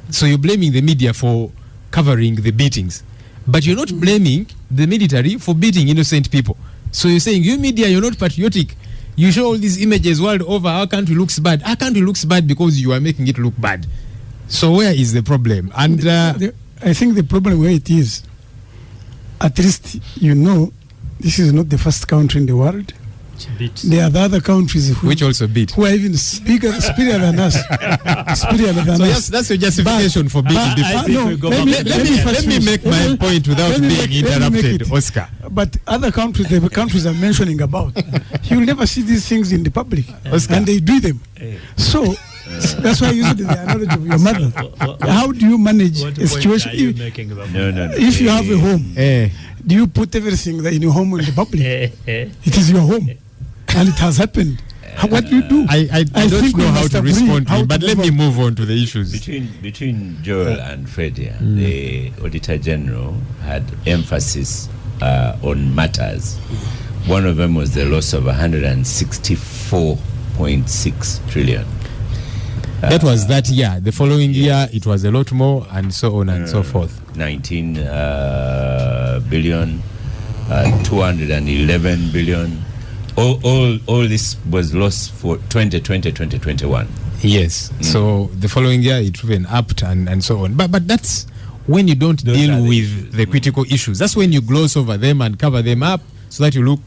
So you're blaming the media for covering the beatings, but you're not blaming the military for beating innocent people. So you're saying, you media, you're not patriotic. You show all these images world over, our country looks bad. Our country looks bad because you are making it look bad. So where is the problem? And I think the problem where it is, at least this is not the first country in the world. There are the other countries which also beat, who are even superior than us. That's your justification for beating people. Let me make my point without being interrupted, Oscar. But other countries, the countries I'm mentioning about, you'll never see these things in the public, Oscar. And they do them. So that's why I used the analogy of your mother. How do you manage a situation? If you have a home, do you put everything in your home in the public? It is your home. And it has happened. What do you do? I don't know how to respond to it, but let me move on to the issues. Between Joel and Fred here, the Auditor General had emphasis on matters One of them was the loss of 164.6 trillion. That was that year. The following year, it was a lot more, and so on and so forth. 19 billion, 211 billion. All this was lost for 2020-2021. Yes. So the following year, it even upped and so on. But that's when you don't deal with the critical issues. That's when you gloss over them and cover them up so that you look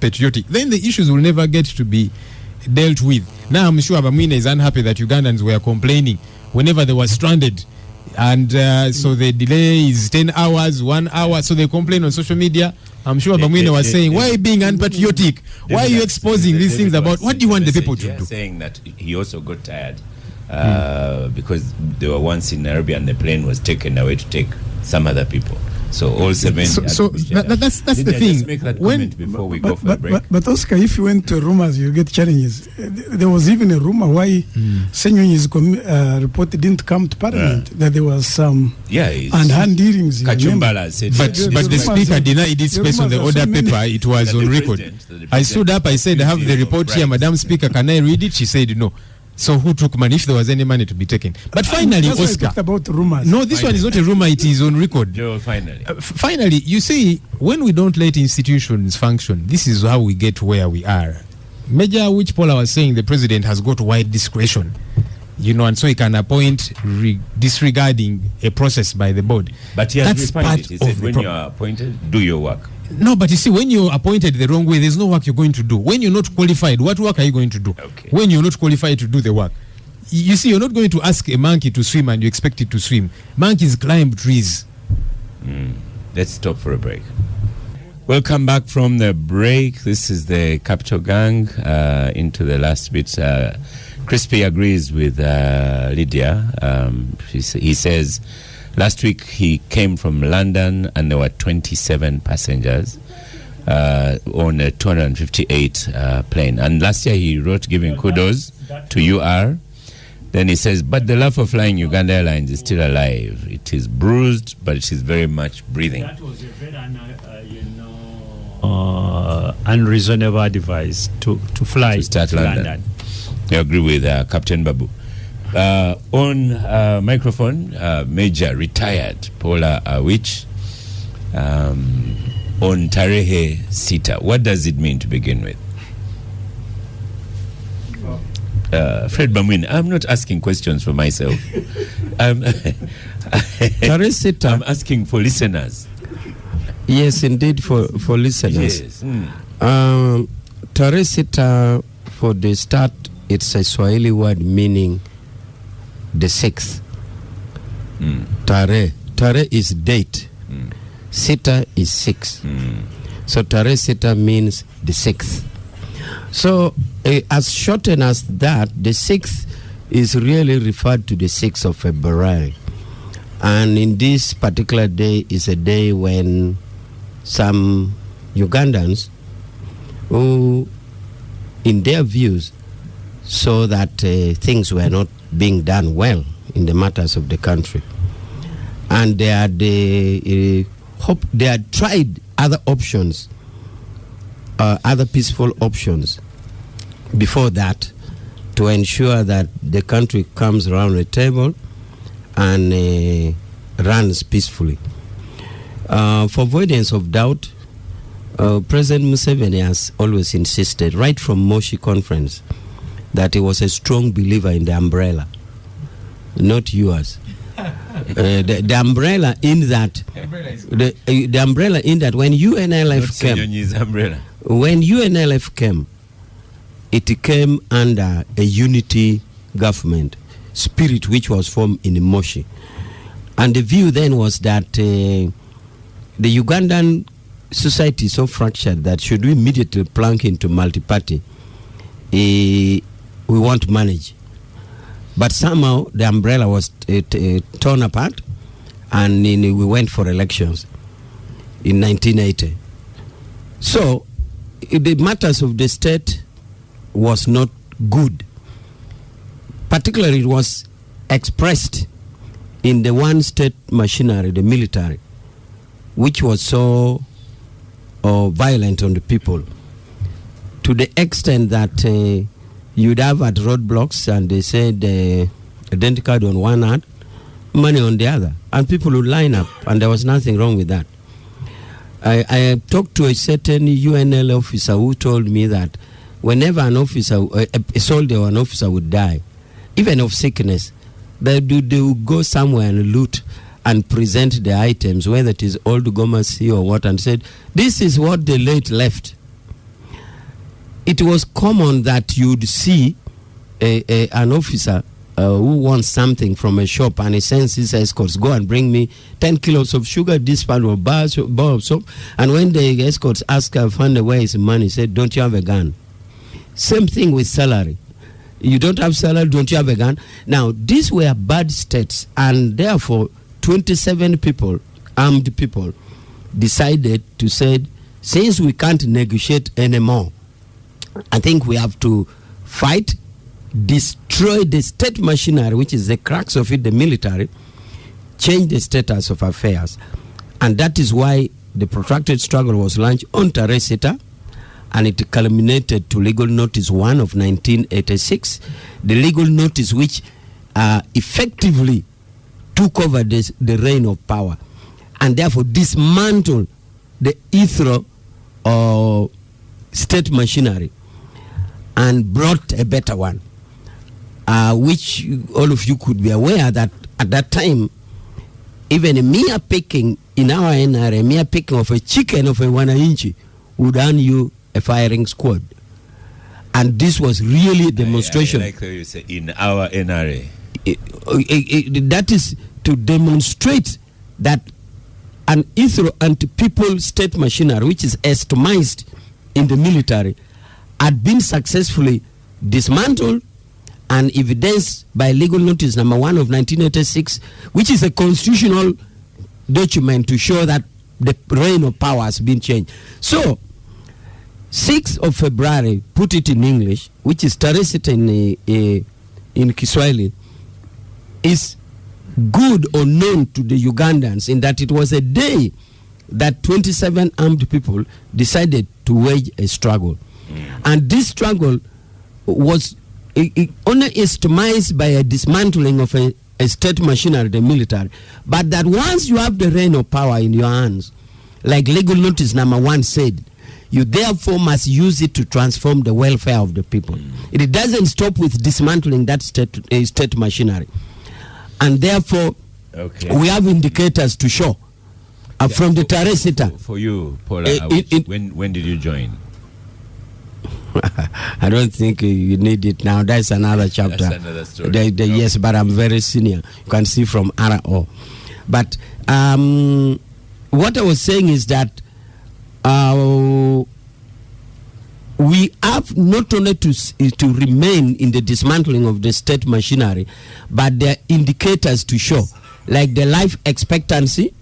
patriotic. Then the issues will never get to be dealt with. Now I'm sure Bamwine is unhappy that Ugandans were complaining whenever they were stranded, and so the delay is 10 hours, 1 hour, so they complain on social media. I'm sure Bamwine was saying, why are you being unpatriotic? Why are you exposing these things about what do you want the people to do? Saying that he also got tired because they were once in Nairobi and the plane was taken away to take some other people. So all seven. So that's the thing. Just make that comment before we go for a break. But Oscar, if you went to rumors, you get challenges. There was even a rumor why Ssenyonyi's report didn't come to Parliament. That there was some hand hearings. Kachumbala said. But the speaker denied it based on the order paper. It was on record. I stood up. I said, I have the report here, Madam Speaker. Can I read it? She said no. So who took money, if there was any money to be taken? But finally, Oscar. About rumors. No, this one is not a rumor, it is on record. No, finally. Finally, you see, when we don't let institutions function, this is how we get where we are. Major which Paula was saying the president has got wide discretion, and so he can appoint disregarding a process by the board. But he has refined it. He said when you are appointed, do your work. No, but you see, when you're appointed the wrong way, there's no work you're going to do. When you're not qualified, what work are you going to do? Okay. When you're not qualified to do the work. You see, you're not going to ask a monkey to swim and you expect it to swim. Monkeys climb trees. Let's stop for a break. Welcome back from the break. This is the Capital Gang into the last bit. Crispy agrees with Lydia. He says, last week he came from London and there were 27 passengers on a 258 plane. And last year he wrote giving kudos to UR. Then he says, but the love of flying Uganda Airlines is still alive. It is bruised, but it is very much breathing. That was a very unreasonable advice to fly to start London. I agree with Captain Babu. On microphone, Major retired Paula Awich on Tarehe Sita. What does it mean to begin with? Fred Bamwine, I'm not asking questions for myself. Tarehe Sita. I'm asking for listeners. Yes, indeed, for listeners. Yes. Tarehe Sita, for the start, it's a Swahili word meaning the sixth. Tarehe is date. Sita is six. So Tarehe Sita means the sixth. So as shortened as that, the sixth is really referred to the 6th of February. And in this particular day is a day when some Ugandans who, in their views, saw that things were not being done well in the matters of the country. And they had tried other options, other peaceful options before that to ensure that the country comes around the table and runs peacefully. For avoidance of doubt, President Museveni has always insisted, right from Moshi Conference, that he was a strong believer in the umbrella, not yours. The umbrella in that, the umbrella in that when UNLF came, it came under a unity government spirit which was formed in Moshi. And the view then was that the Ugandan society is so fractured that should we immediately plunk into multi-party, we won't manage. But somehow the umbrella was torn apart and we went for elections in 1980. So the matters of the state was not good. Particularly it was expressed in the one state machinery, the military, which was so or violent on the people, to the extent that you'd have at roadblocks and they said identity card on one hand, money on the other, and people would line up, and there was nothing wrong with that. I talked to a certain UNL officer who told me that whenever an officer, a soldier or an officer would die, even of sickness, they would go somewhere and loot and present the items, whether it is old Gomasi or what, and said, this is what the late left. It was common that you'd see an officer who wants something from a shop, and he sends his escorts, go and bring me 10 kilos of sugar, this part of bar of soap. And when the escorts ask Fanda where is the money, he said, don't you have a gun? Same thing with salary. You don't have salary, don't you have a gun? Now, these were bad states, and therefore 27 people, armed people, decided to say, since we can't negotiate anymore, I think we have to fight, destroy the state machinery, which is the crux of it, the military, change the status of affairs. And that is why the protracted struggle was launched on Teresita, and it culminated to Legal Notice 1 of 1986, the legal notice which effectively took over the reign of power, and therefore dismantled the Ithro state machinery and brought a better one, which all of you could be aware that at that time, even a mere picking in our NRA, a mere picking of a chicken of a wananchi would earn you a firing squad. And this was really a demonstration. I like how you say in our NRA. That is to demonstrate that an Ithro anti-people state machinery, which is estomized in the military, had been successfully dismantled and evidenced by Legal Notice number 1 of 1986, which is a constitutional document to show that the reign of power has been changed. So, 6th of February, put it in English, which is Teresita in Kiswahili, is good or known to the Ugandans in that it was a day that 27 armed people decided to wage a struggle. And this struggle was only estimized by a dismantling of a state machinery, the military. But that once you have the reign of power in your hands, like Legal Notice number 1 said, you therefore must use it to transform the welfare of the people. It doesn't stop with dismantling that state machinery. And therefore, we have indicators to show from the Teresita. For you, Paula, when did you join? I don't think you need it now. That's another chapter. That's another story. Yes, but I'm very senior. You can see from RO. But what I was saying is that we have not only to remain in the dismantling of the state machinery, but there are indicators to show, like the life expectancy,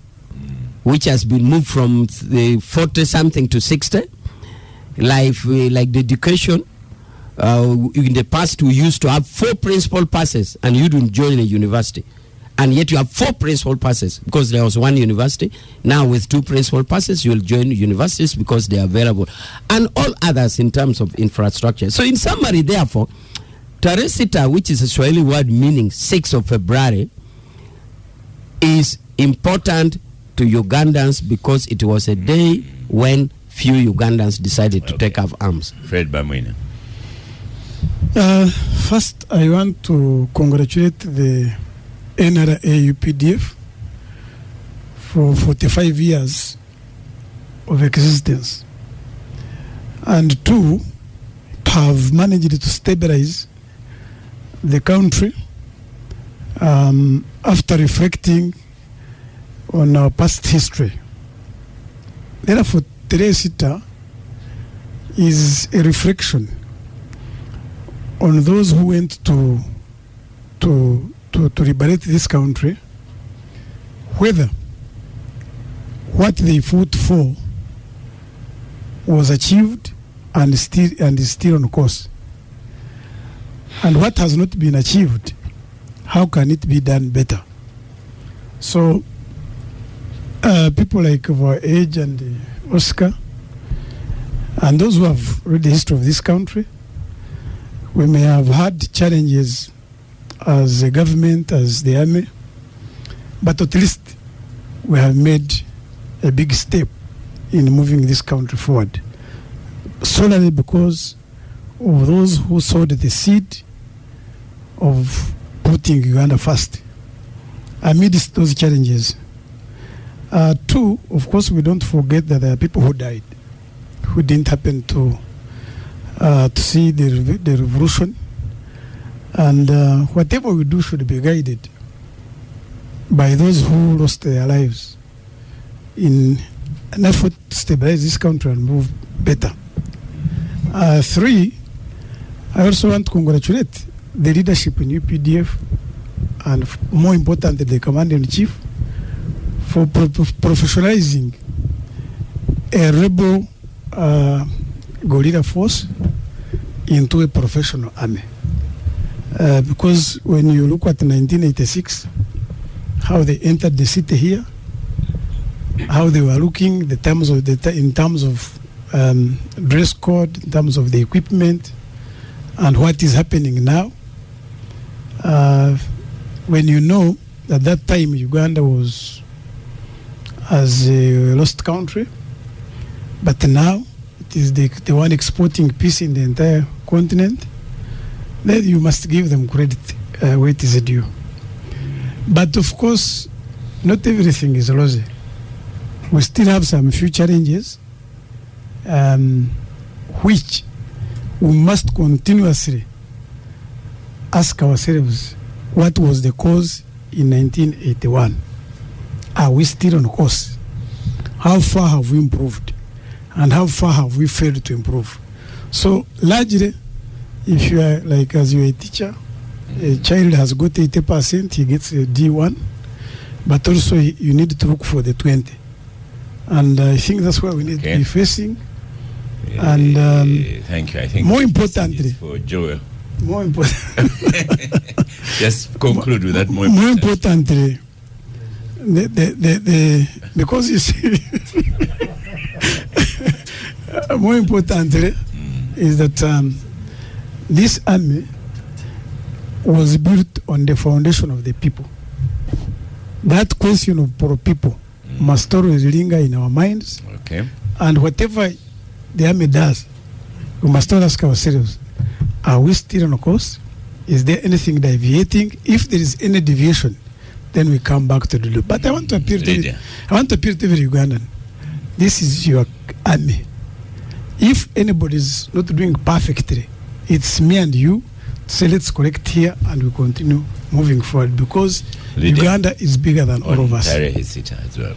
which has been moved from 40-something to 60. Like the education, in the past we used to have 4 principal passes and you didn't join a university. And yet you have 4 principal passes because there was 1 university. Now with 2 principal passes, you'll join universities because they are available. And all others in terms of infrastructure. So in summary, therefore, Teresita, which is a Swahili word meaning 6th of February, is important to Ugandans because it was a day when few Ugandans decided to take up arms. Fred Bamwina. First, I want to congratulate the NRA UPDF for 45 years of existence. And 2, have managed to stabilize the country after reflecting on our past history. Therefore, Teresita is a reflection on those who went to liberate this country, whether what they fought for was achieved and is still on course, and what has not been achieved, how can it be done better? So people like our age and Oscar And those who have read the history of this country, we may have had challenges as a government, as the army, but at least we have made a big step in moving this country forward, solely because of those who sowed the seed of putting Uganda first amidst those challenges. Two, of course, we don't forget that there are people who died, who didn't happen to see the revolution. And whatever we do should be guided by those who lost their lives in an effort to stabilize this country and move better. Three, I also want to congratulate the leadership in UPDF and more importantly the Commander-in-Chief for professionalizing a rebel guerrilla force into a professional army. Because when you look at 1986, how they entered the city here, how they were looking, in terms of dress code, in terms of the equipment, and what is happening now. When you know at that time Uganda was as a lost country, but now it is the one exporting peace in the entire continent, then you must give them credit where it is due. But of course, not everything is rosy. We still have some few challenges, which we must continuously ask ourselves, what was the cause in 1981? Are we still on course? How far have we improved? And how far have we failed to improve? So largely, if you are like, as you are a teacher, a child has got 80%, he gets a D1, but also you need to look for the 20. And I think that's where we need to be facing. And thank you. I think more importantly, for Joel. More important. Just conclude with that. More importantly, because you see, more importantly, is that this army was built on the foundation of the people. That question of poor people must always linger in our minds. Okay. And whatever the army does, we must all ask ourselves, are we still on course? Is there anything deviating? If there is any deviation, then we come back to the loop. But I want to appeal to every Ugandan. This is your army. If anybody is not doing perfectly, it's me and you. So let's correct here and we continue moving forward, because Uganda is bigger than all of us. As well.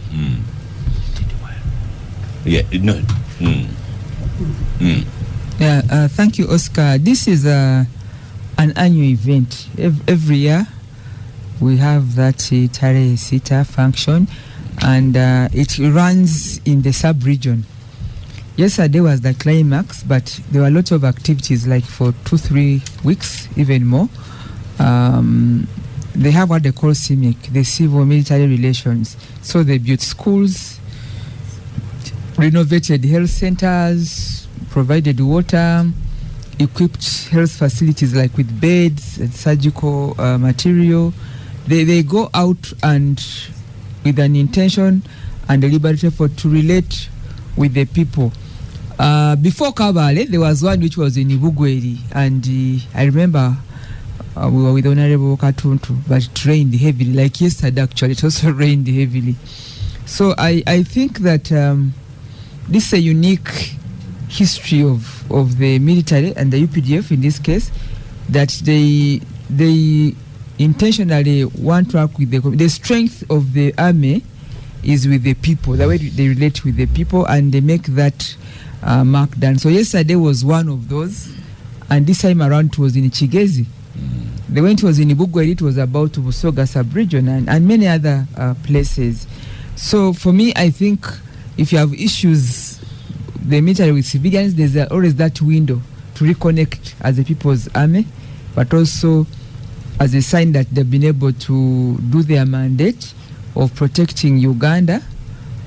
Yeah, no. Yeah, thank you, Oscar. This is an annual event. Every year we have that Tare Sita function, and it runs in the sub-region. Yesterday was the climax, but there were a lot of activities, like for 2-3 weeks, even more. They have what they call CIMIC, the Civil Military Relations. So they built schools, renovated health centers, provided water, equipped health facilities like with beds and surgical material. They go out and with an intention and deliberate effort to relate with the people. Before Kabale, there was one which was in Ibugweri, and I remember we were with Honorable Katuntu, but it rained heavily. Like yesterday, actually, it also rained heavily. So I think that this is a unique history of the military and the UPDF in this case, that they intentionally want to work with the strength of the army is with the people, the way they relate with the people, and they make that mark done. So yesterday was one of those, and this time around it was in Chigezi. The when it was in Ibugweri, it was about Busoga sub-region and many other places. So for me, I think if you have issues, the military with civilians, there's always that window to reconnect as a people's army, but also as a sign that they've been able to do their mandate of protecting Uganda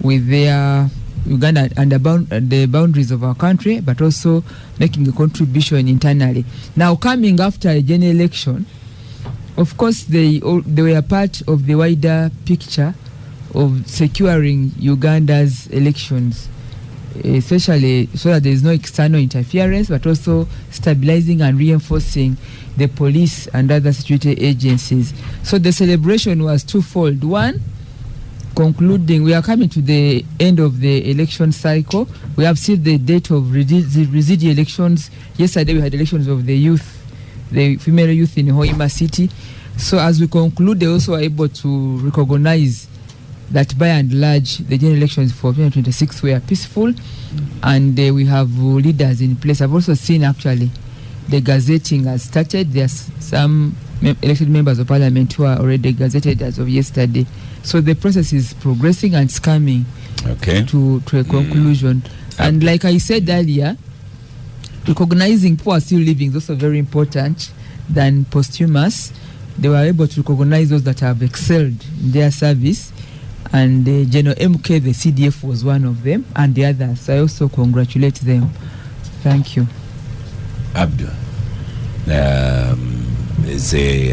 with their Uganda and the boundaries of our country, but also making a contribution internally. Now, coming after a general election, of course, they were part of the wider picture of securing Uganda's elections, especially so that there is no external interference, but also stabilizing and reinforcing the police and other security agencies. So the celebration was twofold. One, concluding, we are coming to the end of the election cycle. We have seen the date of residual elections. Yesterday we had elections of the youth, the female youth in Hoima City. So as we conclude, they also are able to recognize that by and large the general elections for 2026 were peaceful, and we have leaders in place. I've also seen actually the gazetting has started. There's some elected members of parliament who are already gazetted as of yesterday. So the process is progressing and it's coming to a conclusion. And like I said earlier, recognizing people are still living is also very important than posthumous. They were able to recognize those that have excelled in their service. And General MK, the CDF, was one of them, and the others. So I also congratulate them. Thank you. Abdul.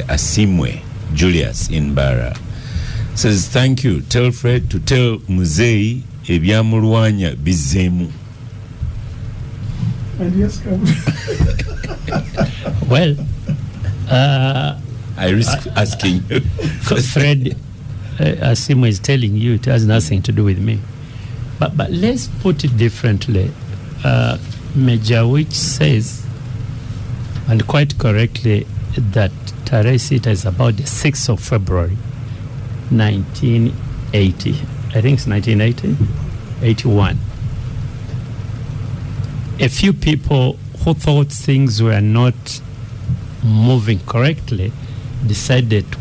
Asimwe Julius in Bara says, thank you. Tell Fred to tell Muhoozi ebyamulwanya bizemu. And yes, come. Well, I risk asking you. Fred, Asimwe is telling you it has nothing to do with me. But let's put it differently. Major Witch says, and quite correctly, that Tarehe is about the 6th of February, 1980. I think it's 1980? 81. A few people who thought things were not moving correctly decided to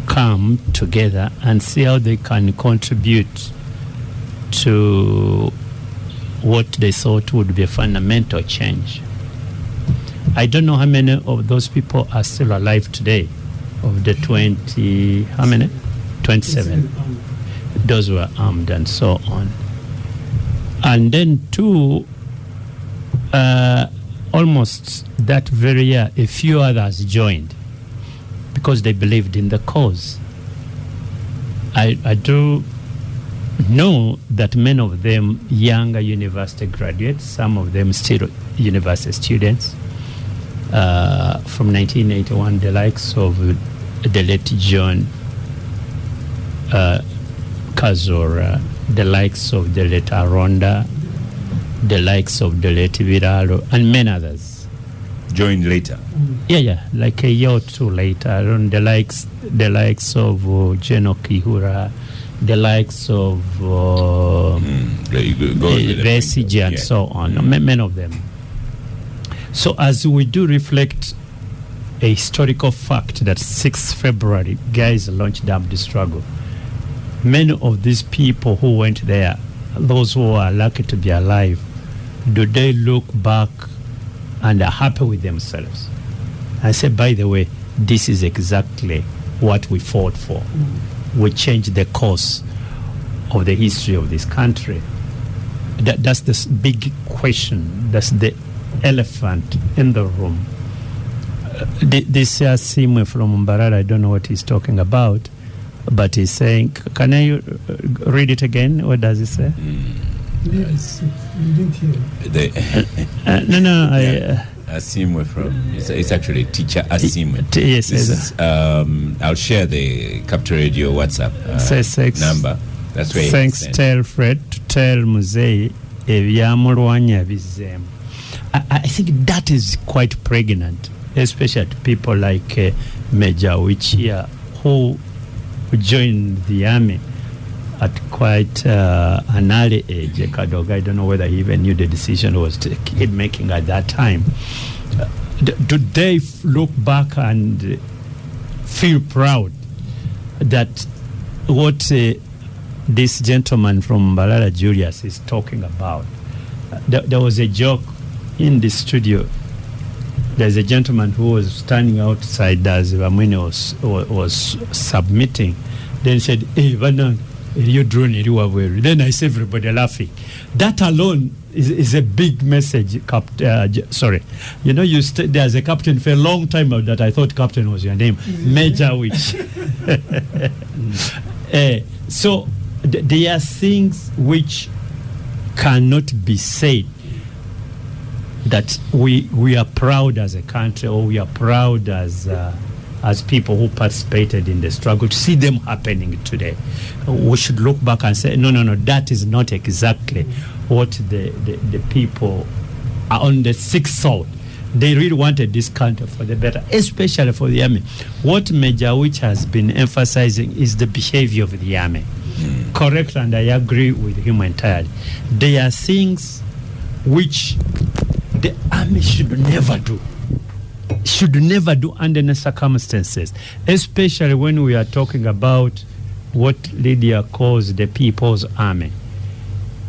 come together and see how they can contribute to what they thought would be a fundamental change. I don't know how many of those people are still alive today, of the 20, how many? 27. Those were armed and so on. And then two, almost that very year, a few others joined because they believed in the cause. I do know that many of them younger university graduates, some of them still university students, from 1981, the likes of the late John Kazora, the likes of the late Aronda, the likes of the late Viralo, and many others. Joined later? Yeah, like a year or two later, the likes of Geno Kihura, the likes of Vesiji and so on, many of them. So as we do reflect a historical fact that 6th February, guys launched up the struggle, many of these people who went there, those who are lucky to be alive, do they look back and are happy with themselves? I say, by the way, this is exactly what we fought for. We changed the course of the history of this country. That's the big question. That's the elephant in the room. This Asimwe from Mbarara, I don't know what he's talking about, but he's saying, can I read it again? What does he say? Yes, you didn't hear. No. Asimwe from, it's actually teacher Asimwe. Yes. I'll share the Capital Radio WhatsApp number. That's where thanks, tell Fred to tell Muhoozi ebyamulwanya bizemu. I think that is quite pregnant, especially to people like Major Witch here, who joined the army at quite an early age. Kadoga, I don't know whether he even knew the decision was making at that time. Do they look back and feel proud that what this gentleman from Mbarara, Julius, is talking about? There was a joke in the studio. There's a gentleman who was standing outside as Vamwini was submitting. Then said, "Hey, Benon, You drone then I see everybody laughing. That alone is a big message. Sorry, you know, there's a captain for a long time that I thought captain was your name, Major Witch. So there are things which cannot be said that we are proud as a country, or we are proud as people who participated in the struggle, to see them happening today. We should look back and say, no, that is not exactly what the people are on the sick soul. They really wanted this country for the better, especially for the army. What Major Witch has been emphasizing is the behavior of the army. Correct, and I agree with him entirely. There are things which the army should never do under any circumstances, especially when we are talking about what Lydia calls the people's army.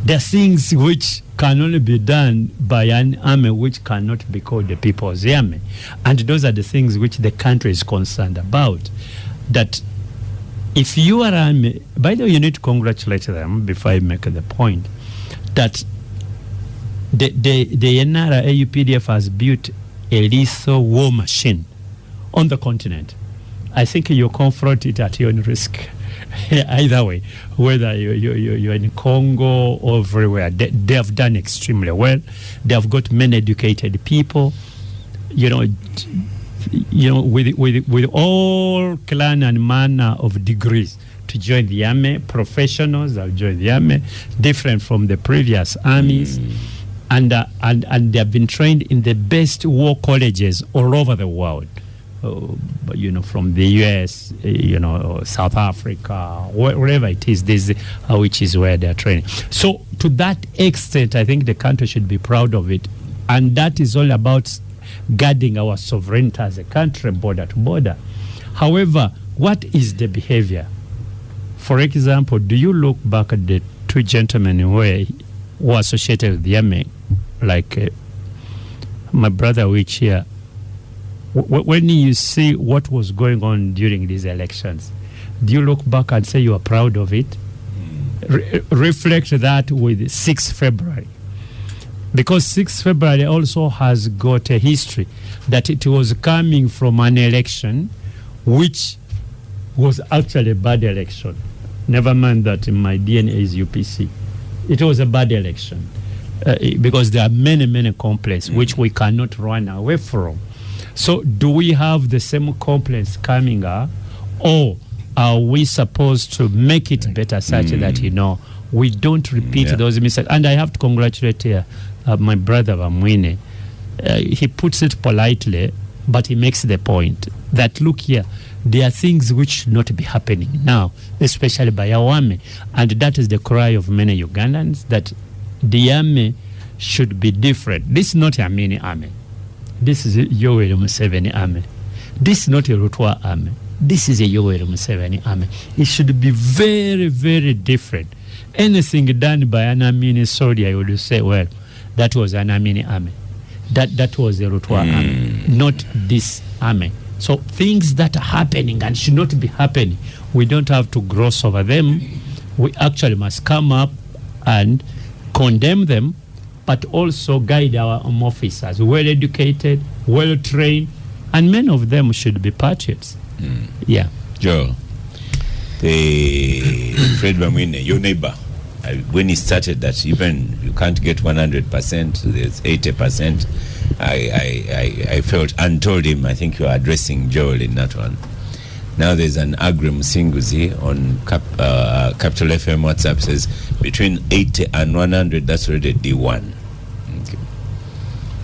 There are things which can only be done by an army which cannot be called the people's army, and those are the things which the country is concerned about. That if you are army, by the way, you need to congratulate them before I make the point that the NRA AUPDF has built a lethal war machine on the continent. I think you confront it at your own risk. Either way, whether you're in Congo or everywhere, they have done extremely well. They have got many educated people, with all clan and manner of degrees to join the army. Professionals have joined the army, different from the previous armies. And they have been trained in the best war colleges all over the world. From the US, South Africa, wherever it is, this which is where they are training. So to that extent, I think the country should be proud of it. And that is all about guarding our sovereignty as a country, border to border. However, what is the behavior? For example, do you look back at the two gentlemen who were associated with the army, like my brother Witch here? When you see what was going on during these elections, do you look back and say you are proud of it? Reflect that with 6th February. Because 6th February also has got a history that it was coming from an election which was actually a bad election. Never mind that my DNA is UPC. It was a bad election because there are many complaints which we cannot run away from. So do we have the same complaints coming up, or are we supposed to make it better such that, we don't repeat those mistakes? And I have to congratulate my brother Vamwine. He puts it politely, but he makes the point that, look here, there are things which should not be happening now, especially by our army. And that is the cry of many Ugandans, that the army should be different. This is not a mini army. This is a Yoweri Museveni army. This is not a Rutwa army. This is a Yoweri Museveni army. It should be very, very different. Anything done by an army in Saudi, I would say, well, that was an army army. That was a Rutwa army, not this army. So things that are happening and should not be happening, we don't have to gloss over them. We actually must come up and condemn them, but also guide our officers, well educated, well trained, and many of them should be patriots. Yeah. Joe, Fred Bamwine, your neighbor, when he started that even you can't get 100%, there's 80%, I felt and told him, I think you are addressing Joel in that one. Now there's an Agri Musinguzi on Capital FM WhatsApp says between 80 and 100, that's already D1. Okay.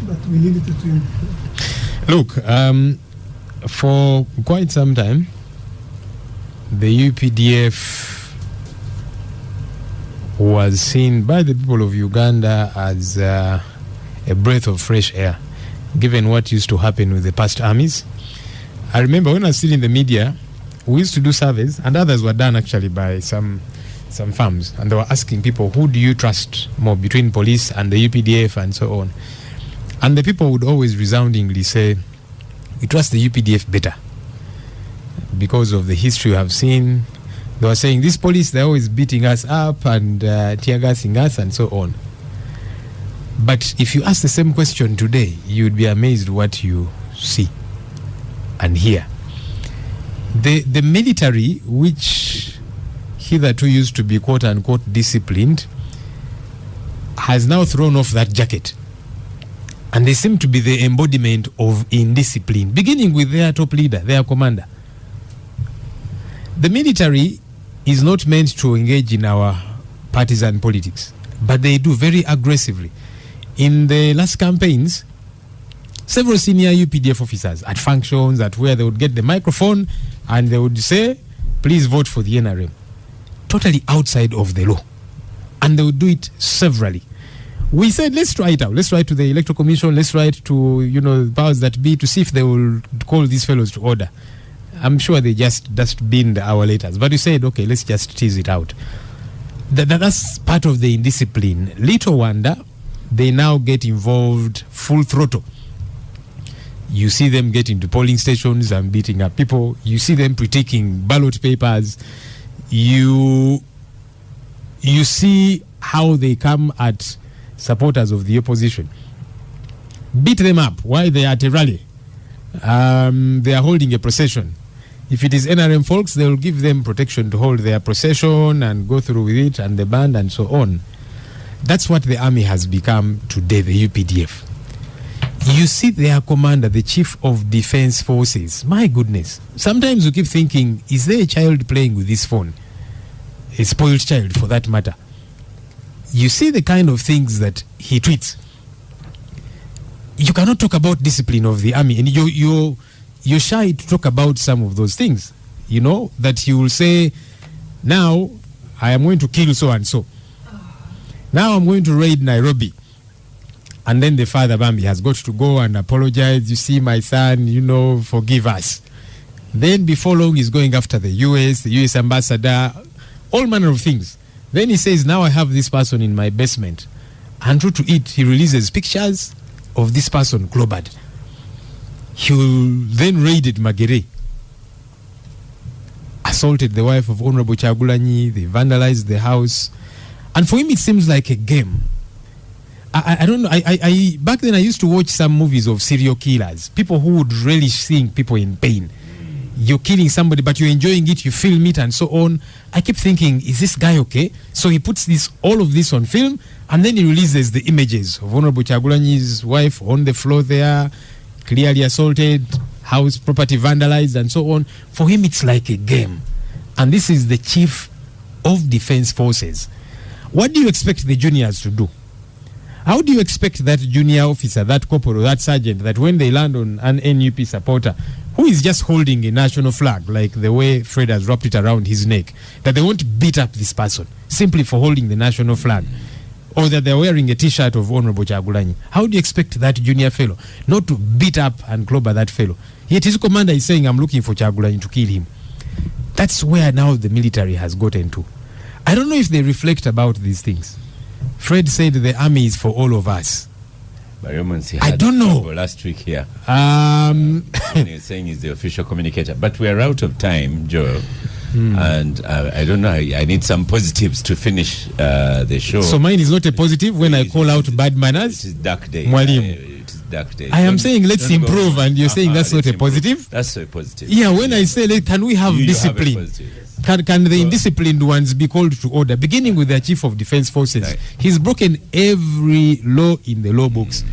But we need it to Look, for quite some time, the UPDF was seen by the people of Uganda as a breath of fresh air, given what used to happen with the past armies. I remember when I was still in the media, we used to do surveys, and others were done actually by some firms, and they were asking people, who do you trust more between police and the UPDF and so on? And the people would always resoundingly say, we trust the UPDF better because of the history we have seen, They were saying, this police, they're always beating us up and tear gassing us and so on. But if you ask the same question today, you'd be amazed what you see and hear. The military, which hitherto used to be quote-unquote disciplined, has now thrown off that jacket. And they seem to be the embodiment of indiscipline, beginning with their top leader, their commander. The military is not meant to engage in our partisan politics, but they do very aggressively. In the last campaigns, several senior UPDF officers at functions, at where they would get the microphone and they would say, please vote for the NRM. Totally outside of the law. And they would do it severally. We said, let's try it out. Let's write to the Electoral Commission. Let's write to, the powers that be to see if they will call these fellows to order. I'm sure they just binned our letters. But we said, okay, let's just tease it out. That's part of the indiscipline. Little wonder, they now get involved full throttle. You see them get into polling stations and beating up people. You see them critiquing ballot papers. You see how they come at supporters of the opposition. Beat them up while they are at a rally. They are holding a procession. If it is NRM folks, they will give them protection to hold their procession and go through with it and the band and so on. That's what the army has become today, the UPDF. You see their commander, the Chief of Defense Forces. My goodness. Sometimes you keep thinking, is there a child playing with this phone? A spoiled child, for that matter. You see the kind of things that he tweets. You cannot talk about discipline of the army, and you're shy to talk about some of those things. That you will say, now I am going to kill so and so. Now I'm going to raid Nairobi. And then the father, Bambi, has got to go and apologize. You see, my son, forgive us. Then before long, he's going after the US ambassador, all manner of things. Then he says, now I have this person in my basement. And true to it, he releases pictures of this person, clobbered. He will then raided Magere, assaulted the wife of Honorable Kyagulanyi, they vandalized the house. And for him, it seems like a game. I don't know. I back then I used to watch some movies of serial killers, people who would relish seeing people in pain. You're killing somebody, but you're enjoying it, you film it, and so on. I keep thinking, is this guy okay? So he puts all of this on film, and then he releases the images of Honorable Kyagulanyi's wife on the floor there, clearly assaulted, house property vandalized, and so on. For him, it's like a game. And this is the Chief of Defense Forces. What do you expect the juniors to do? How do you expect that junior officer, that corporal, that sergeant, that when they land on an NUP supporter who is just holding a national flag, like the way Fred has wrapped it around his neck, that they won't beat up this person simply for holding the national flag, or that they're wearing a T-shirt of Honorable Kyagulanyi? How do you expect that junior fellow not to beat up and clobber that fellow? Yet his commander is saying, I'm looking for Kyagulanyi to kill him. That's where now the military has gotten to. I don't know if they reflect about these things. Fred said the army is for all of us. I don't know. Last week here. He's saying he's the official communicator. But we are out of time, Joel. And I don't know. I need some positives to finish the show. So mine is not a positive when I call out bad manners? It is dark day. It is dark day. I am saying let's improve, and you're saying that's not a positive? That's so positive. Yeah, when I say, can we have discipline? Can the indisciplined ones be called to order? Beginning with the Chief of Defense Forces. Right. He's broken every law in the law books.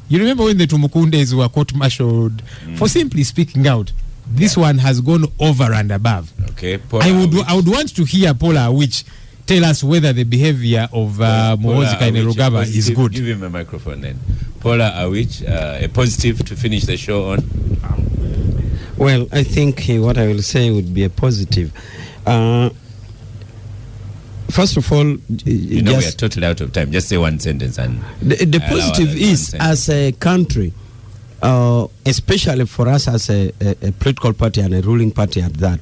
You remember when the Tumukundes were court-martialed for simply speaking out? This one has gone over and above. Okay, I would want to hear Paula which tell us whether the behavior of Muhoozi Kainerugaba is good. Give him a microphone then. Paula Awich, a positive to finish the show on? Well, I think what I will say would be a positive. First of all, we are totally out of time. Just say one sentence. And the positive is, as a country, especially for us as a political party and a ruling party at that,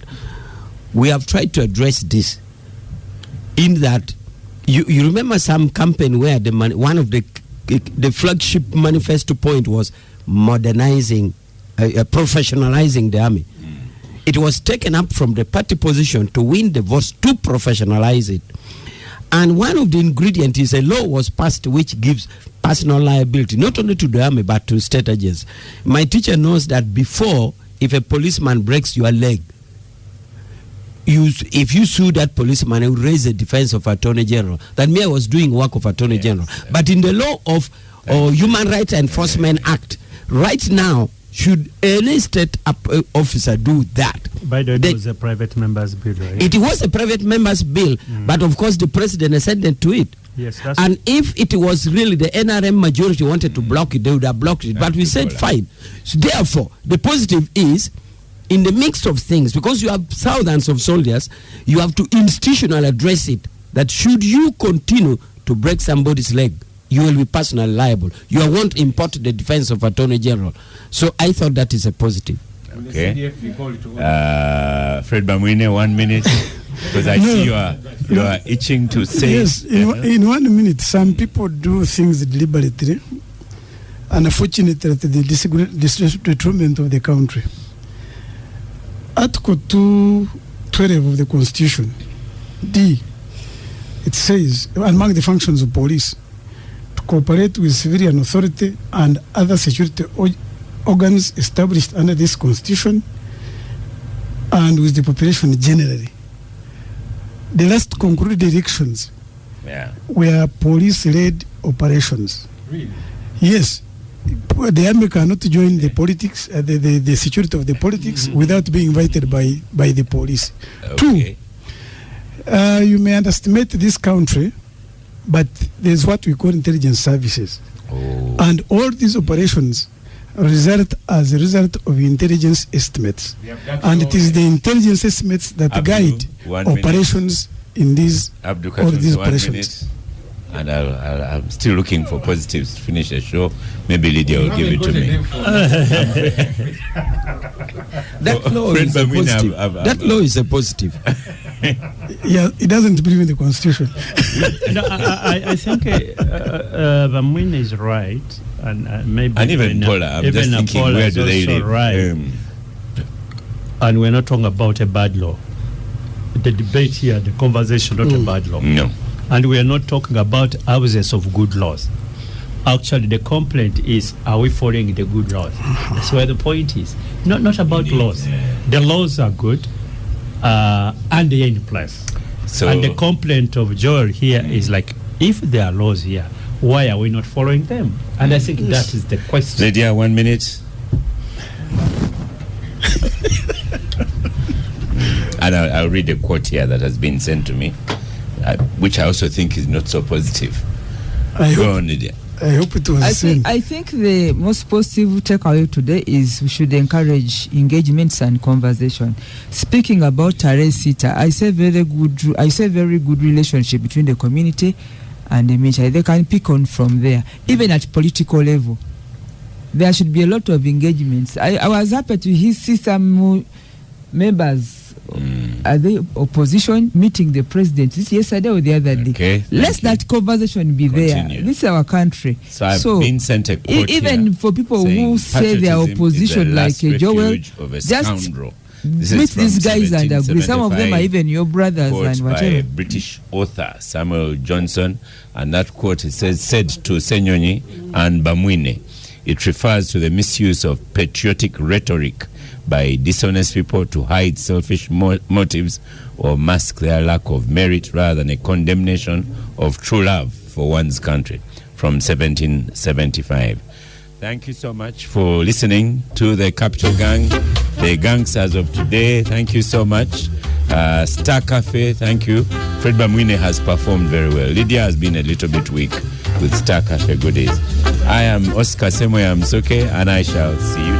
we have tried to address this in that you remember some campaign where one of the flagship manifesto point was modernizing, professionalizing the army. It was taken up from the party position to win the votes, to professionalize it. And one of the ingredients is a law was passed which gives personal liability, not only to the army, but to state agents. My teacher knows that before, if a policeman breaks your leg, if you sue that policeman, he will raise the defense of Attorney General. That me, I was doing work of Attorney General. But in the law of Human Rights Enforcement Act, right now, should any state officer do that? By the way, it was a private member's bill, right? It was a private member's bill, but of course the president assented to it. Yes, that's and if it was really the NRM majority wanted to block it, they would have blocked it. But we said fine. So therefore, the positive is, in the mix of things, because you have thousands of soldiers, you have to institutionally address it, that should you continue to break somebody's leg, you will be personally liable. You won't import the defense of Attorney General. So I thought that is a positive. Okay. Fred Bamwine, 1 minute, because I see you are itching to say. Yes, in 1 minute, some people do things deliberately, and unfortunately, the detriment of the country. Article 212 of the Constitution, D, it says, among the functions of police, to cooperate with civilian authority and other security organs established under this Constitution and with the population generally. The last concluded elections were police-led operations. Really? Yes. The army cannot join the politics, the security of the politics without being invited by the police. Okay. 2, you may underestimate this country, but there's what we call intelligence services. Oh. And all these operations result as a result of intelligence estimates. And it is the intelligence estimates that guide operations in these, all these operations. And I'm still looking for positives to finish the show. Maybe Lydia will give it to me. That law is a positive. That law is a positive. Yeah, it doesn't believe in the Constitution. No, I think Bamwine is right, and maybe and even Paula, I'm just thinking, where do they live? Right. And we're not talking about a bad law. The debate here, the conversation, not a bad law. No. And we are not talking about absence of good laws. Actually, the complaint is, are we following the good laws? That's where the point is. Not about laws. The laws are good, and they are in place. So, and the complaint of Joel here is like, if there are laws here, why are we not following them? And I think that is the question. Lydia, 1 minute. And I'll read a quote here that has been sent to me, which I also think is not so positive. Go on, Lydia. I hope it was I think the most positive takeaway today is we should encourage engagements and conversation. Speaking about Taresita, I say very good relationship between the community and the military. They can pick on from there. Even at political level, there should be a lot of engagements. I was happy to see some members are they opposition meeting the president this yesterday or the other day. Okay, let that conversation be there. This is our country. So I've been sent a quote even for people who say they are opposition, like Joel, just meet these guys and agree. Some of them are even your brothers and whatever. By a British author, Samuel Johnson, and that quote said to Ssenyonyi and Bamwine, it refers to the misuse of patriotic rhetoric by dishonest people to hide selfish motives or mask their lack of merit rather than a condemnation of true love for one's country, from 1775. Thank you so much for listening to the Capital Gang, the gangsters of today. Thank you so much. Star Cafe, thank you. Fred Bamwine has performed very well. Lydia has been a little bit weak with Star Cafe goodies. I am Oscar Semoya Msoke, and I shall see you.